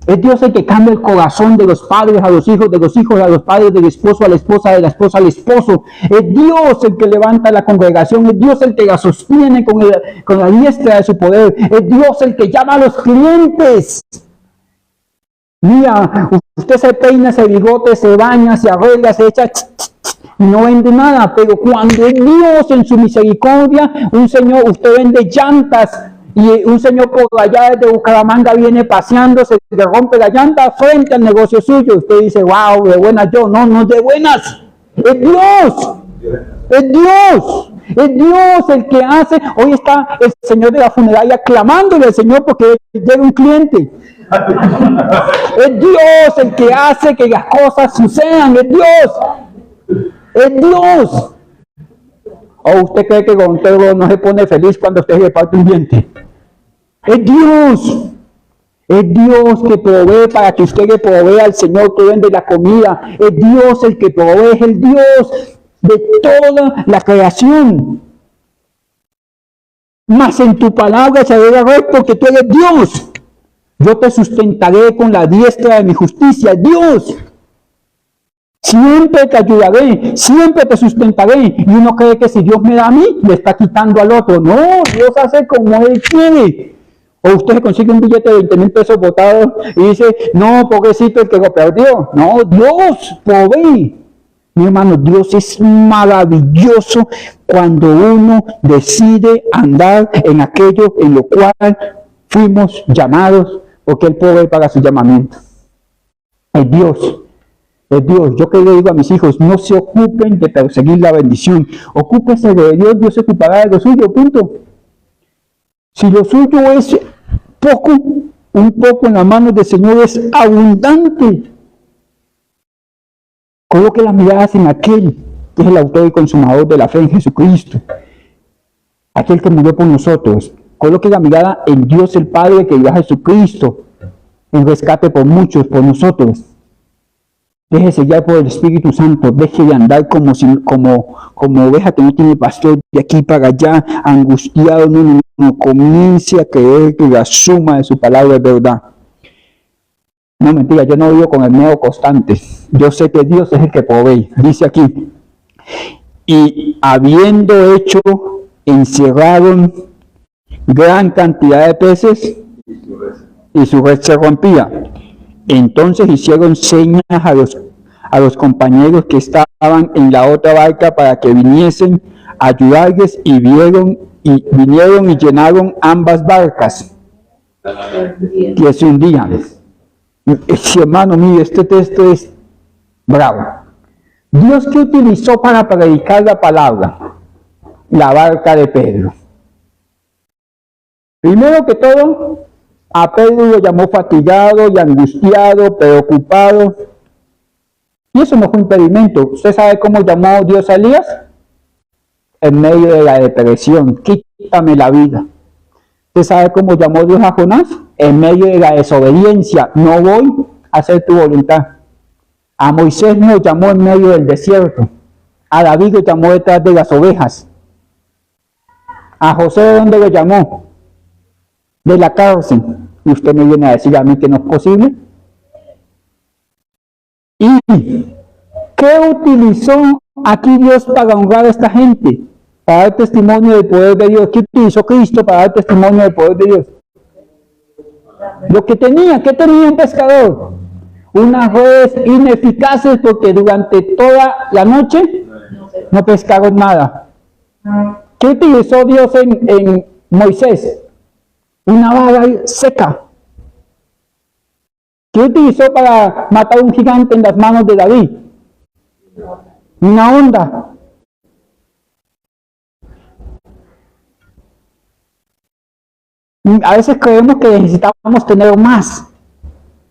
el que cambia el corazón de los padres a los hijos, de los hijos a los padres, del esposo a la esposa, de la esposa al esposo. Es Dios el que levanta la congregación, es Dios el que la sostiene con la diestra de su poder, es Dios el que llama a los clientes. Mira, usted se peina, se bigote, se baña, se arregla, se echa y no vende nada, pero cuando es Dios en su misericordia, usted vende llantas, y un señor por allá desde Bucaramanga viene paseando, se le rompe la llanta frente al negocio suyo. Usted dice, wow, de buenas yo. No, no es de buenas. Es Dios. Es Dios. Es Dios el que hace. Hoy está el señor de la funeraria clamándole al Señor porque llega un cliente. Es Dios el que hace que las cosas sucedan. Es Dios. Es Dios. ¿O usted cree que Gontero no se pone feliz cuando usted le parte un diente? Es Dios. Es Dios que provee para que usted le provea al Señor que vende la comida. Es Dios el que provee, es el Dios de toda la creación. Mas en tu palabra echaré la red porque tú eres Dios. Yo te sustentaré con la diestra de mi justicia. Dios. siempre te ayudaré, siempre te sustentaré. Y uno cree que si Dios me da a mí, le está quitando al otro. No, Dios hace como Él quiere. O usted se consigue un billete de 20,000 pesos botado y dice, no, pobrecito el que lo perdió. No, Dios provee. Mi hermano, Dios es maravilloso cuando uno decide andar en aquello en lo cual fuimos llamados, porque Él provee para su llamamiento. Es Dios. Es Dios. Yo que le digo a mis hijos, no se ocupen de perseguir la bendición. Ocúpese de Dios, Dios se ocupará de lo suyo, punto. Si lo suyo es poco, un poco en las manos del Señor es abundante. Coloque las miradas en aquel que es el autor y consumador de la fe en Jesucristo. Aquel que murió por nosotros. Coloque la mirada en Dios el Padre que dio a Jesucristo en rescate por muchos, por nosotros. Déjese guiar por el Espíritu Santo. Deje de andar como oveja que no tiene pastor, de aquí para allá, angustiado. No comience a creer que la suma de su palabra es verdad. No, mentira, yo no vivo con el miedo constante. Yo sé que Dios es el que provee. Dice aquí, y habiendo hecho, encerraron gran cantidad de peces y su red se rompía. Entonces hicieron señas a los compañeros que estaban en la otra barca para que viniesen a ayudarles y vinieron y llenaron ambas barcas que se hundían. Hermano, mire, este texto es bravo. Dios que utilizó para predicar la palabra, la barca de Pedro. Primero que todo, a Pedro lo llamó fatigado y angustiado, preocupado. Y eso no fue impedimento. ¿Usted sabe cómo llamó Dios a Elías? En medio de la depresión, quítame la vida. ¿Usted sabe cómo llamó Dios a Jonás? En medio de la desobediencia, no voy a hacer tu voluntad. A Moisés lo llamó en medio del desierto. A David lo llamó detrás de las ovejas. A José, ¿de dónde lo llamó? De la cárcel. Y usted me viene a decir a mí que no es posible. ¿Y qué utilizó aquí Dios para honrar a esta gente? Para dar testimonio del poder de Dios. ¿Qué utilizó Cristo para dar testimonio del poder de Dios? Lo que tenía, ¿qué tenía un pescador? Unas redes ineficaces porque durante toda la noche no pescaron nada. ¿Qué utilizó Dios en Moisés? Una vara seca. ¿Qué utilizó para matar a un gigante en las manos de David? Una onda. A veces creemos que necesitamos tener más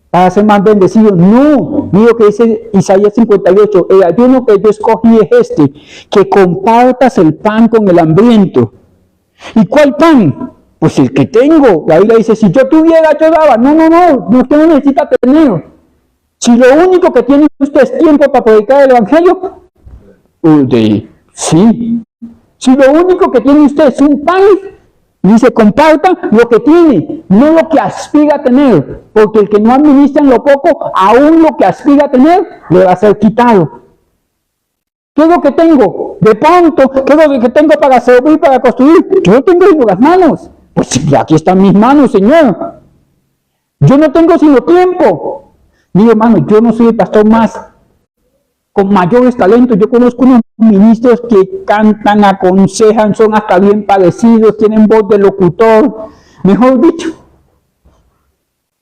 para ser más bendecidos. No, mira lo que dice Isaías 58, el ayuno que yo escogí es este, que compartas el pan con el hambriento. ¿Y cuál pan? Pues el que tengo. La Biblia dice, si yo tuviera, yo daba. No, usted no necesita tener. Si lo único que tiene usted es tiempo para predicar el Evangelio, sí. Si lo único que tiene usted es un pan, dice, comparta lo que tiene, no lo que aspira a tener, porque el que no administra en lo poco, aún lo que aspira a tener, le va a ser quitado. ¿Qué es lo que tengo? De pronto, ¿qué es lo que tengo para servir, para construir? Yo lo tengo en las manos. Pues aquí están mis manos, Señor. Yo no tengo sino tiempo. Mire, hermano, yo no soy el pastor con mayores talentos. Yo conozco unos ministros que cantan, aconsejan, son hasta bien parecidos, tienen voz de locutor, mejor dicho.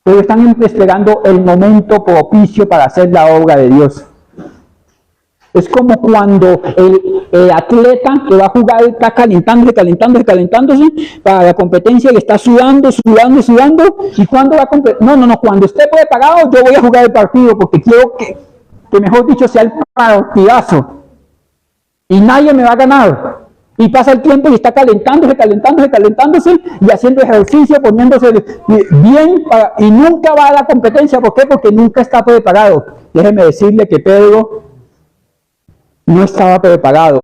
Pero están esperando el momento propicio para hacer la obra de Dios. Es como cuando el atleta que va a jugar está calentándose para la competencia, que está sudando, y cuando va a competir, no, cuando esté preparado yo voy a jugar el partido porque quiero que mejor dicho sea el partidazo y nadie me va a ganar. Y pasa el tiempo y está calentándose y haciendo ejercicio, poniéndose bien y nunca va a la competencia. ¿Por qué? Porque nunca está preparado. Déjeme decirle que Pedro no estaba preparado,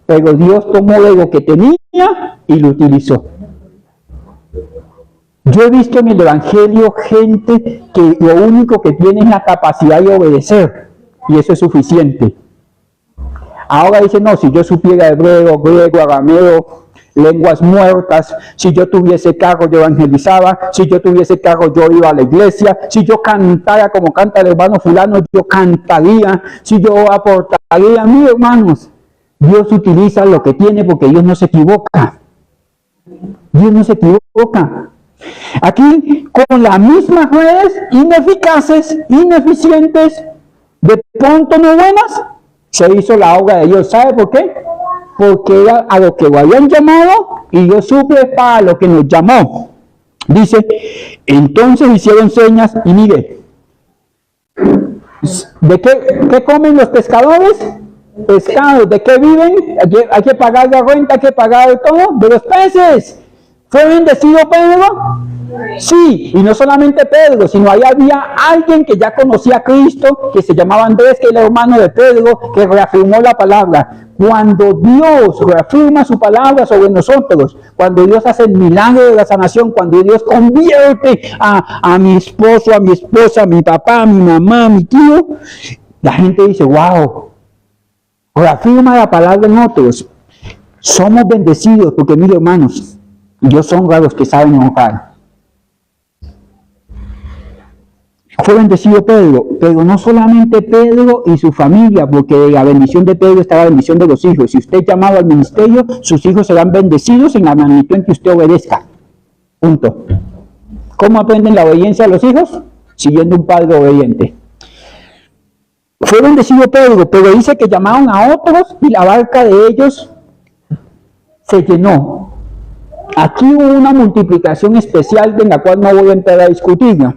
pero Dios tomó lo que tenía y lo utilizó. Yo he visto en el Evangelio gente que lo único que tiene es la capacidad de obedecer, y eso es suficiente. Ahora dice, no, si yo supiera hebreo, griego, arameo, lenguas muertas, si yo tuviese carro yo evangelizaba, si yo tuviese carro yo iba a la iglesia, si yo cantara como canta el hermano fulano, yo cantaría, si yo aportaría. Mis hermanos, Dios utiliza lo que tiene porque Dios no se equivoca. Dios no se equivoca. Aquí, con las mismas redes ineficaces, ineficientes, de pronto no buenas, se hizo la obra de Dios. ¿Sabe por qué? Porque era a lo que lo habían llamado y Dios suple para lo que nos llamó. Dice, entonces hicieron señas y mire, ¿de qué comen los pescadores? Pescados. ¿De qué viven? Hay que pagar la renta, hay que pagar todo. De los peces. ¿Fue bendecido Pedro? Sí, y no solamente Pedro, sino ahí había alguien que ya conocía a Cristo, que se llamaba Andrés, que era el hermano de Pedro, que reafirmó la palabra. Cuando Dios reafirma su palabra sobre nosotros, cuando Dios hace el milagro de la sanación, cuando Dios convierte a mi esposo, a mi esposa, a mi papá, a mi mamá, a mi tío, la gente dice, wow, reafirma la palabra en nosotros. Somos bendecidos porque, mire hermanos, Dios honra a los que saben honrar. Fue bendecido Pedro, pero no solamente Pedro y su familia, porque de la bendición de Pedro está la bendición de los hijos. Si usted es llamado al ministerio, sus hijos serán bendecidos en la magnitud en que usted obedezca. Punto. ¿Cómo aprenden la obediencia a los hijos? Siguiendo un padre obediente. Fue bendecido Pedro, pero dice que llamaron a otros y la barca de ellos se llenó. Aquí hubo una multiplicación especial en la cual no voy a entrar a discutirla.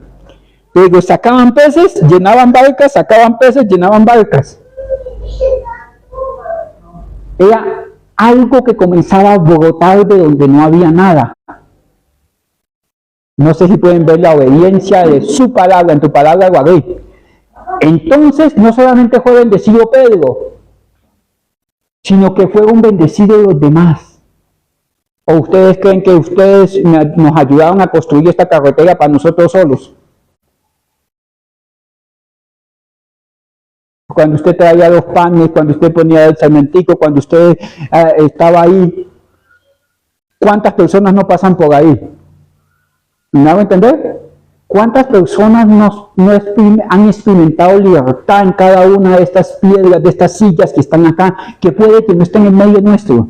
Pero sacaban peces, llenaban barcas, sacaban peces, llenaban barcas. Era algo que comenzaba a brotar de donde no había nada. No sé si pueden ver la obediencia de su palabra, en tu palabra lo haré. Entonces, no solamente fue bendecido Pedro, sino que fueron bendecidos los demás. ¿O ustedes creen que ustedes nos ayudaron a construir esta carretera para nosotros solos? Cuando usted traía los panes, cuando usted ponía el cementico, cuando usted estaba ahí, ¿cuántas personas no pasan por ahí? ¿Me hago entender? ¿Cuántas personas han experimentado libertad en cada una de estas piedras, de estas sillas que están acá, que puede que no estén en medio nuestro?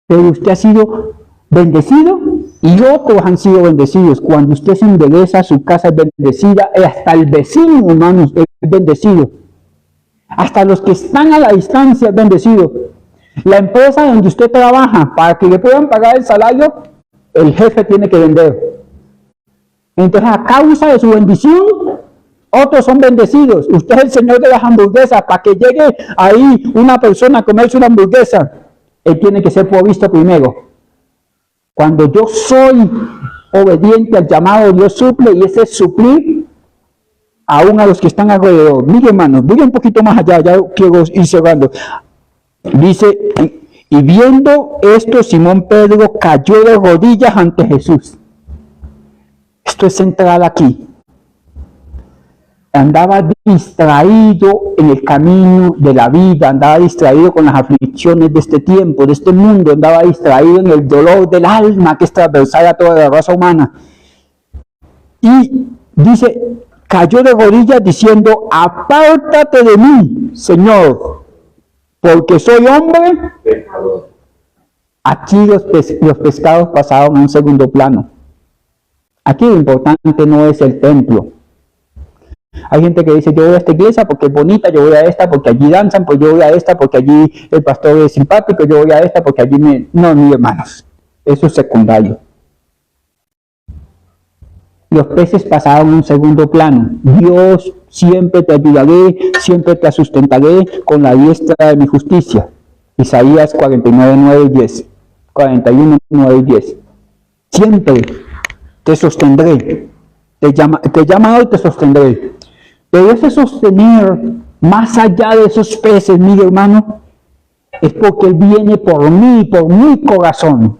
Pero usted ha sido bendecido y otros han sido bendecidos. Cuando usted se endereza, su casa es bendecida, hasta el vecino, hermanos, es bendecido. Hasta los que están a la distancia es bendecido. La empresa donde usted trabaja, para que le puedan pagar el salario, el jefe tiene que vender. Entonces, a causa de su bendición, otros son bendecidos. Usted es el señor de las hamburguesas. Para que llegue ahí una persona a comerse una hamburguesa, él tiene que ser provisto primero. Cuando yo soy obediente al llamado, Dios suple, y ese es suplir aún a los que están alrededor. Mire, hermanos, voy un poquito más allá, ya quiero ir cerrando. Dice, y viendo esto, Simón Pedro cayó de rodillas ante Jesús. Esto es central aquí. Andaba distraído en el camino de la vida, andaba distraído con las aflicciones de este tiempo, de este mundo, andaba distraído en el dolor del alma que es transversal a toda la raza humana. Y dice, cayó de rodillas diciendo, apártate de mí, Señor, porque soy hombre pecador. Aquí los pecados pasaron a un segundo plano. Aquí lo importante no es el templo. Hay gente que dice, yo voy a esta iglesia porque es bonita, yo voy a esta porque allí danzan, pues yo voy a esta porque allí el pastor es simpático, yo voy a esta porque allí me... No, mis hermanos, eso es secundario. Los peces pasaron a un segundo plano. Dios, siempre te ayudaré, siempre te sustentaré con la diestra de mi justicia. Isaías 49, 9 y 10. 41, 9 y 10. Siempre te sostendré. Te he llamado y te sostendré. Pero ese sostener, más allá de esos peces, mi hermano, es porque Él viene por mí, por mi corazón.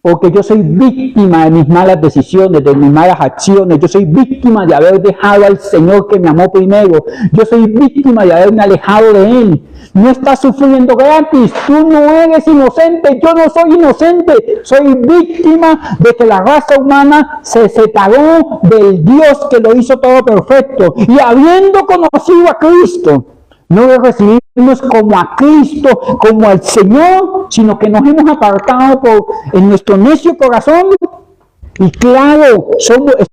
porque yo soy víctima de mis malas decisiones, de mis malas acciones. Yo soy víctima de haber dejado al Señor que me amó primero. Yo soy víctima de haberme alejado de Él. No estás sufriendo gratis. Tú no eres inocente. Yo no soy inocente. Soy víctima de que la raza humana se separó del Dios que lo hizo todo perfecto. Y habiendo conocido a Cristo, no de recibirnos como a Cristo, como al Señor, sino que nos hemos apartado en nuestro necio corazón. Y claro,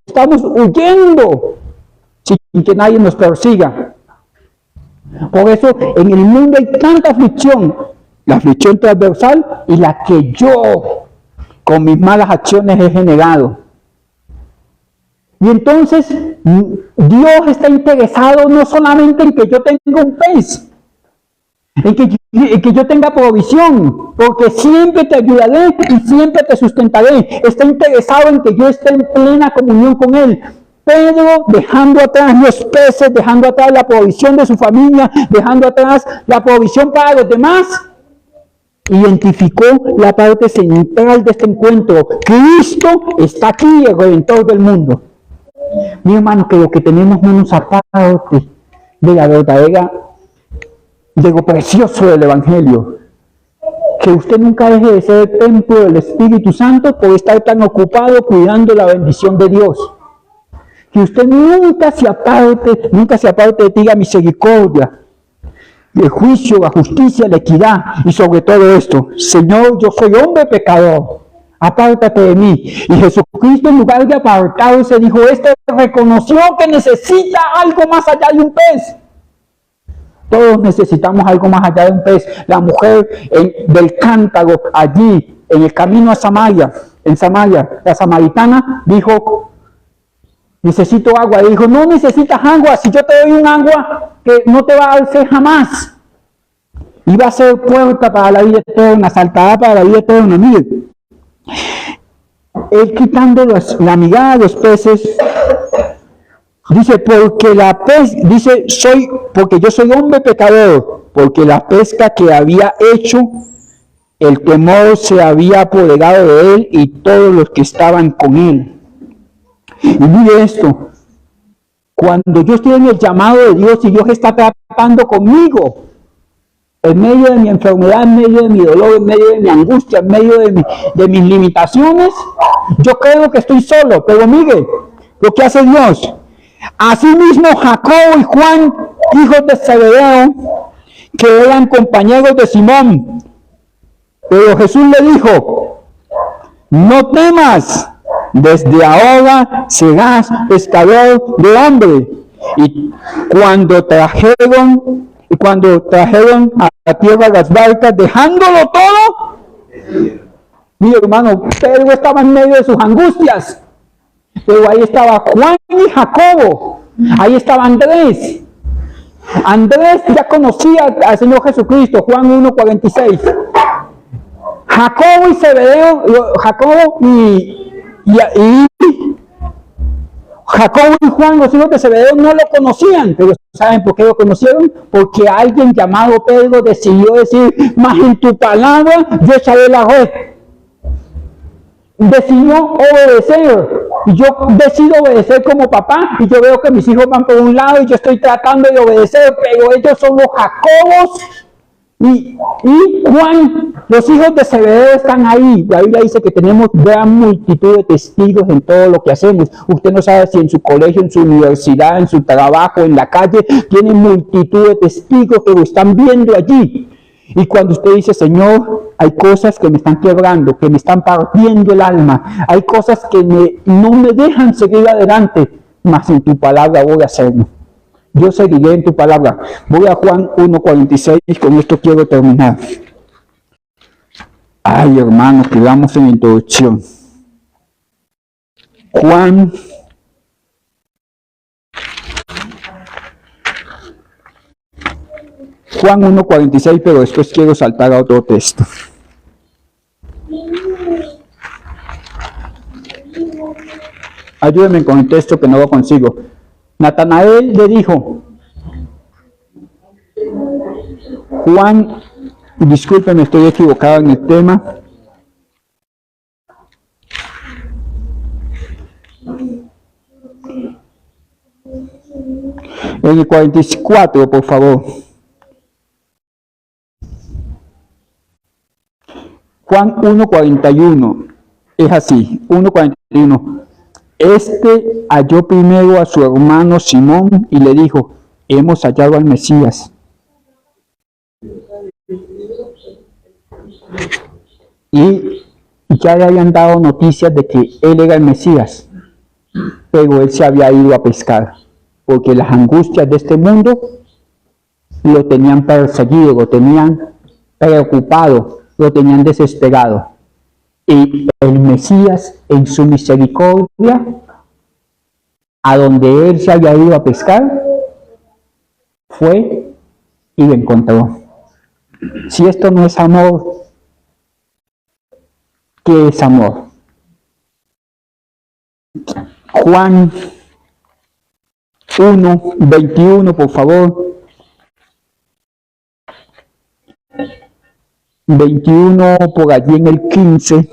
estamos huyendo sin que nadie nos persiga. Por eso en el mundo hay tanta aflicción, la aflicción transversal y la que yo con mis malas acciones he generado. Y entonces Dios está interesado no solamente en que yo tenga un pez, en que yo tenga provisión, porque siempre te ayudaré y siempre te sustentaré. Está interesado en que yo esté en plena comunión con Él. Pedro, dejando atrás los peces, dejando atrás la provisión de su familia, dejando atrás la provisión para los demás, identificó la parte central de este encuentro. Cristo está aquí, el Redentor del mundo. Mi hermano, que lo que tenemos no nos aparte de la verdadera, de lo precioso del Evangelio. Que usted nunca deje de ser el templo del Espíritu Santo por estar tan ocupado cuidando la bendición de Dios. Que usted nunca se aparte de ti la misericordia, el juicio, la justicia, la equidad y sobre todo esto: Señor, yo soy hombre pecador, apártate de mí. Y Jesucristo, en lugar de apartarse, dijo: reconoció que necesita algo más allá de un pez. Todos necesitamos algo más allá de un pez. La mujer del cántaro, allí, en el camino a Samaria, la samaritana dijo: necesito agua. Y dijo: no necesitas agua, si yo te doy un agua que no te va a dar sed jamás. Iba a ser puerta para la vida eterna, saltará para la vida eterna. Mire, él quitando la mirada de los peces, dice: porque yo soy hombre pecador, porque la pesca que había hecho, el temor se había apoderado de él y todos los que estaban con él. Y mire esto: cuando yo estoy en el llamado de Dios y Dios está tratando conmigo, en medio de mi enfermedad, en medio de mi dolor, en medio de mi angustia, en medio de mis limitaciones, yo creo que estoy solo. Pero mire lo que hace Dios. Asimismo, Jacobo y Juan, hijos de Zebedeo, que eran compañeros de Simón. Pero Jesús le dijo: no temas, desde ahora serás pescador de hombre. Y cuando trajeron a la tierra las barcas, dejándolo todo, mi hermano, Pedro estaba en medio de sus angustias, pero ahí estaba Juan y Jacobo, ahí estaba Andrés. Andrés ya conocía al Señor Jesucristo, Juan 1:46. Jacobo y Zebedeo, Jacobo y Juan, los hijos de Zebedeo, no lo conocían, pero ¿saben por qué lo conocieron? Porque alguien llamado Pedro decidió decir: mas en tu palabra yo echaré la red. Decidió obedecer. Y yo decido obedecer como papá, y yo veo que mis hijos van por un lado y yo estoy tratando de obedecer, pero ellos son los Jacobos y Juan, los hijos de Zebedeo, están ahí. La Biblia dice que tenemos gran multitud de testigos en todo lo que hacemos. Usted no sabe si en su colegio, en su universidad, en su trabajo, en la calle, tiene multitud de testigos que lo están viendo allí. Y cuando usted dice: Señor, hay cosas que me están quebrando, que me están partiendo el alma, hay cosas que no me dejan seguir adelante, mas en tu palabra voy a hacerlo. Yo seguiré en tu palabra. Voy a Juan 1:46, con esto quiero terminar. Ay, hermanos, quedamos en la introducción. Juan 1:46, pero después quiero saltar a otro texto. Ayúdenme con el texto que no lo consigo. Natanael le dijo: Juan, discúlpeme, estoy equivocado en el tema. En el 44, por favor. Juan 1:41. Es así, 1:41. Este halló primero a su hermano Simón y le dijo: hemos hallado al Mesías. Y ya le habían dado noticias de que él era el Mesías, pero él se había ido a pescar, porque las angustias de este mundo lo tenían perseguido, lo tenían preocupado, lo tenían desesperado. Y el Mesías, en su misericordia, a donde él se había ido a pescar, fue y lo encontró. Si esto no es amor, ¿qué es amor? Juan 1:21, por favor. 21, por allí en el 15.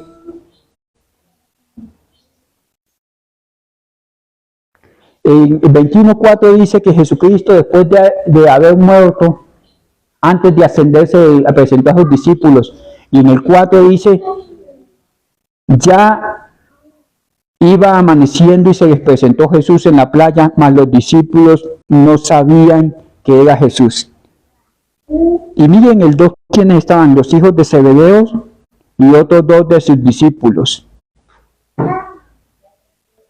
En 21:4 dice que Jesucristo, después de haber muerto, antes de ascenderse a presentar a sus discípulos, y en el 4 dice: ya iba amaneciendo y se les presentó Jesús en la playa, mas los discípulos no sabían que era Jesús. Y miren el 2, quienes estaban: los hijos de Zebedeo y otros 2 de sus discípulos.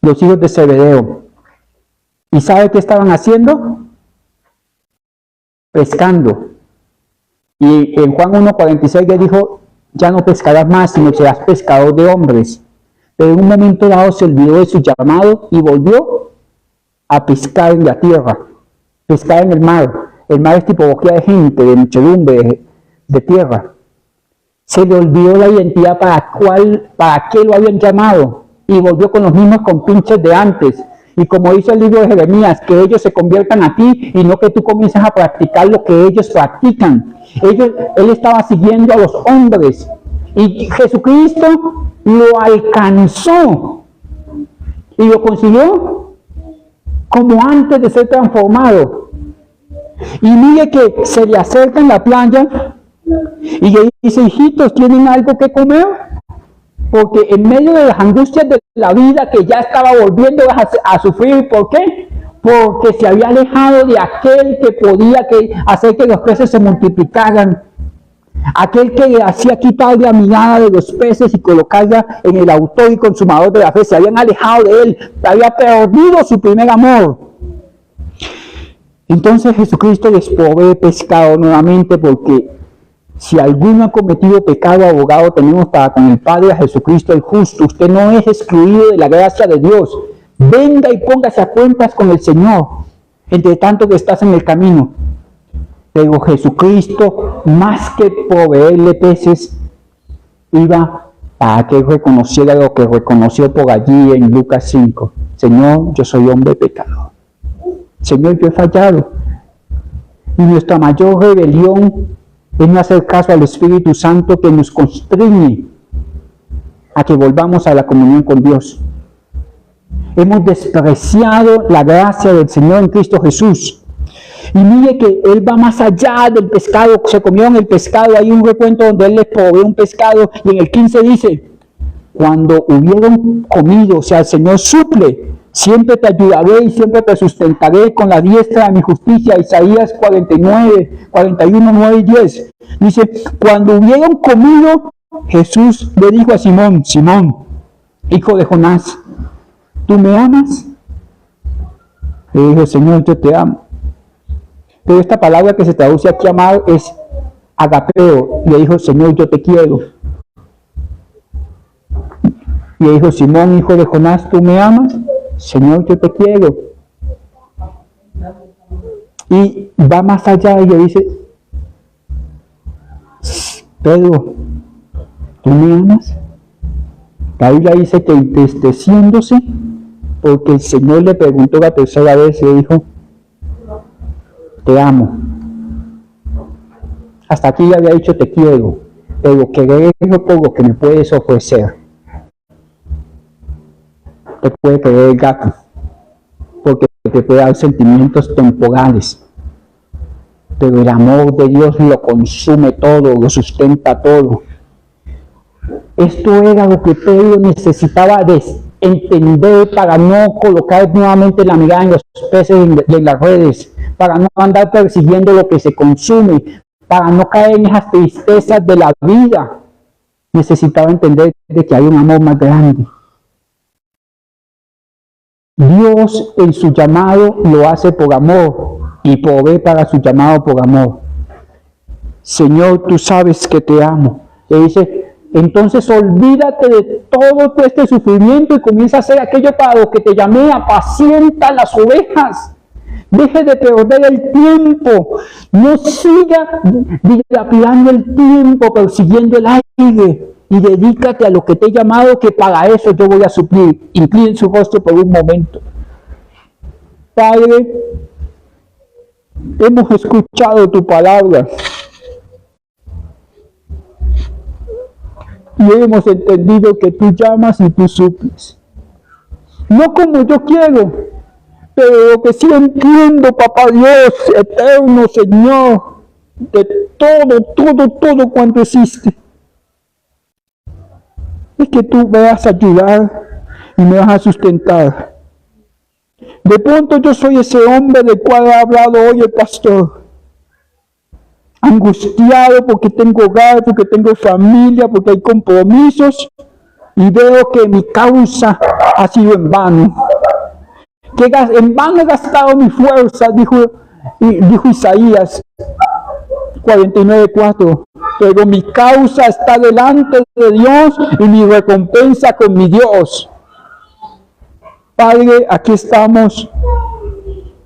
Los hijos de Zebedeo. ¿Y sabe qué estaban haciendo? Pescando. Y en Juan 1:46 le dijo: ya no pescarás más, sino serás pescador de hombres. Pero en un momento dado se olvidó de su llamado y volvió a pescar en la tierra, pescar en el mar. El mar es tipología de gente, de muchedumbre, de tierra. Se le olvidó la identidad para qué lo habían llamado, y volvió con los mismos compinches de antes. Y como dice el libro de Jeremías, que ellos se conviertan a ti y no que tú comiences a practicar lo que ellos practican. Él estaba siguiendo a los hombres y Jesucristo lo alcanzó y lo consiguió como antes de ser transformado. Y mire que se le acerca en la playa y le dice: hijitos, ¿tienen algo que comer? Porque en medio de las angustias de la vida, que ya estaba volviendo a sufrir, ¿por qué? Porque se había alejado de aquel que podía hacer que los peces se multiplicaran, aquel que le hacía quitar la mirada de los peces y colocarla en el autor y consumador de la fe. Se habían alejado de él, había perdido su primer amor. Entonces Jesucristo les provee pescado nuevamente, porque si alguno ha cometido pecado, abogado tenemos para con el Padre, a Jesucristo el justo. Usted no es excluido de la gracia de Dios. Venga y póngase a cuentas con el Señor, entre tanto que estás en el camino. Pero Jesucristo, más que proveerle peces, iba para que él reconociera lo que reconoció por allí en Lucas 5. Señor, yo soy hombre pecador. Señor, yo he fallado. Y nuestra mayor rebelión es no hacer caso al Espíritu Santo, que nos constriñe a que volvamos a la comunión con Dios. Hemos despreciado la gracia del Señor en Cristo Jesús. Y mire que Él va más allá del pescado. Se comieron el pescado. Hay un recuento donde Él les provee un pescado. Y en el 15 dice: cuando hubieron comido, o sea, el Señor suple: siempre te ayudaré y siempre te sustentaré con la diestra de mi justicia. Isaías 41, 9 y 10. Dice: cuando hubieron comido, Jesús le dijo a Simón: Simón, hijo de Jonás, ¿tú me amas? Le dijo: Señor, yo te amo. Pero esta palabra que se traduce aquí amar es agapeo. Le dijo: Señor, yo te quiero. Y le dijo: Simón, hijo de Jonás, ¿tú me amas? Señor, yo te quiero. Y va más allá y le dice: Pedro, ¿tú me amas? La Biblia dice que entristeciéndose, porque el Señor le preguntó la tercera vez, y le dijo: te amo. Hasta aquí ya había dicho: te quiero, pero querer es por lo que me puedes ofrecer. Te puede querer el gato, porque te puede dar sentimientos temporales, pero el amor de Dios lo consume todo, lo sustenta todo. Esto era lo que Pedro necesitaba entender para no colocar nuevamente la mirada en los peces y en las redes, para no andar persiguiendo lo que se consume, para no caer en esas tristezas de la vida. Necesitaba entender de que hay un amor más grande. Dios en su llamado lo hace por amor y provee para su llamado por amor. Señor, tú sabes que te amo. Le dice, entonces olvídate de todo este sufrimiento y comienza a hacer aquello para lo que te llamé, apacienta las ovejas. Deje de perder el tiempo. No siga dilapidando el tiempo persiguiendo el aire. Y dedícate a lo que te he llamado, que para eso yo voy a suplir. Incline su rostro por un momento. Padre, hemos escuchado tu palabra y hemos entendido que tú llamas y tú suples. No como yo quiero, pero lo que sí entiendo, Papá Dios, eterno Señor, de todo cuanto existe, es que tú me vas a ayudar y me vas a sustentar. De pronto yo soy ese hombre del cual ha hablado hoy el pastor, angustiado porque tengo hogar, porque tengo familia, porque hay compromisos, y veo que mi causa ha sido en vano. Que en vano he gastado mi fuerza, dijo Isaías 49:4. Pero mi causa está delante de Dios y mi recompensa con mi Dios. Padre, aquí estamos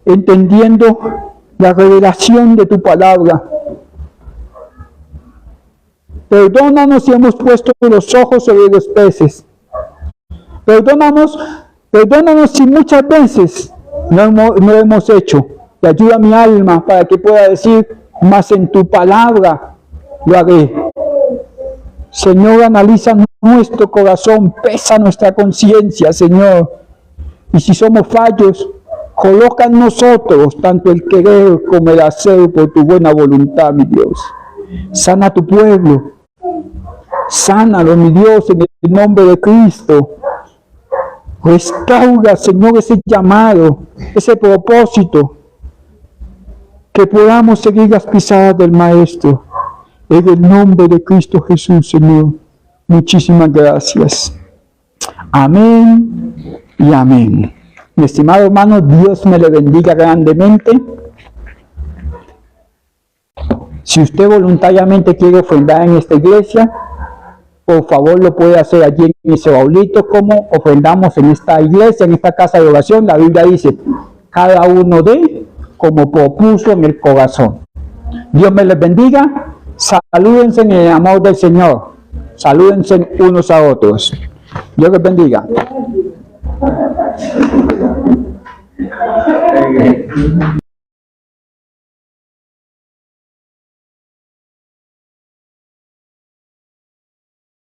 entendiendo la revelación de tu palabra. Perdónanos si hemos puesto los ojos sobre los peces. Perdónanos si muchas veces no hemos hecho. Y ayuda a mi alma para que pueda decir, más en tu palabra lo haré. Señor, analiza nuestro corazón, pesa nuestra conciencia, Señor. Y si somos fallos, coloca en nosotros tanto el querer como el hacer por tu buena voluntad, mi Dios. Sana a tu pueblo. Sánalo, mi Dios, en el nombre de Cristo. Restaura, Señor, ese llamado, ese propósito. Que podamos seguir las pisadas del Maestro. En el nombre de Cristo Jesús, Señor. Muchísimas gracias. Amén y amén. Mi estimado hermano, Dios me le bendiga grandemente. Si usted voluntariamente quiere ofrendar en esta iglesia, por favor lo puede hacer allí en ese baulito, como ofrendamos en esta iglesia, en esta casa de oración. La Biblia dice, cada uno dé como propuso en el corazón. Dios me les bendiga. Salúdense en el amor del Señor. Salúdense unos a otros. Dios les bendiga.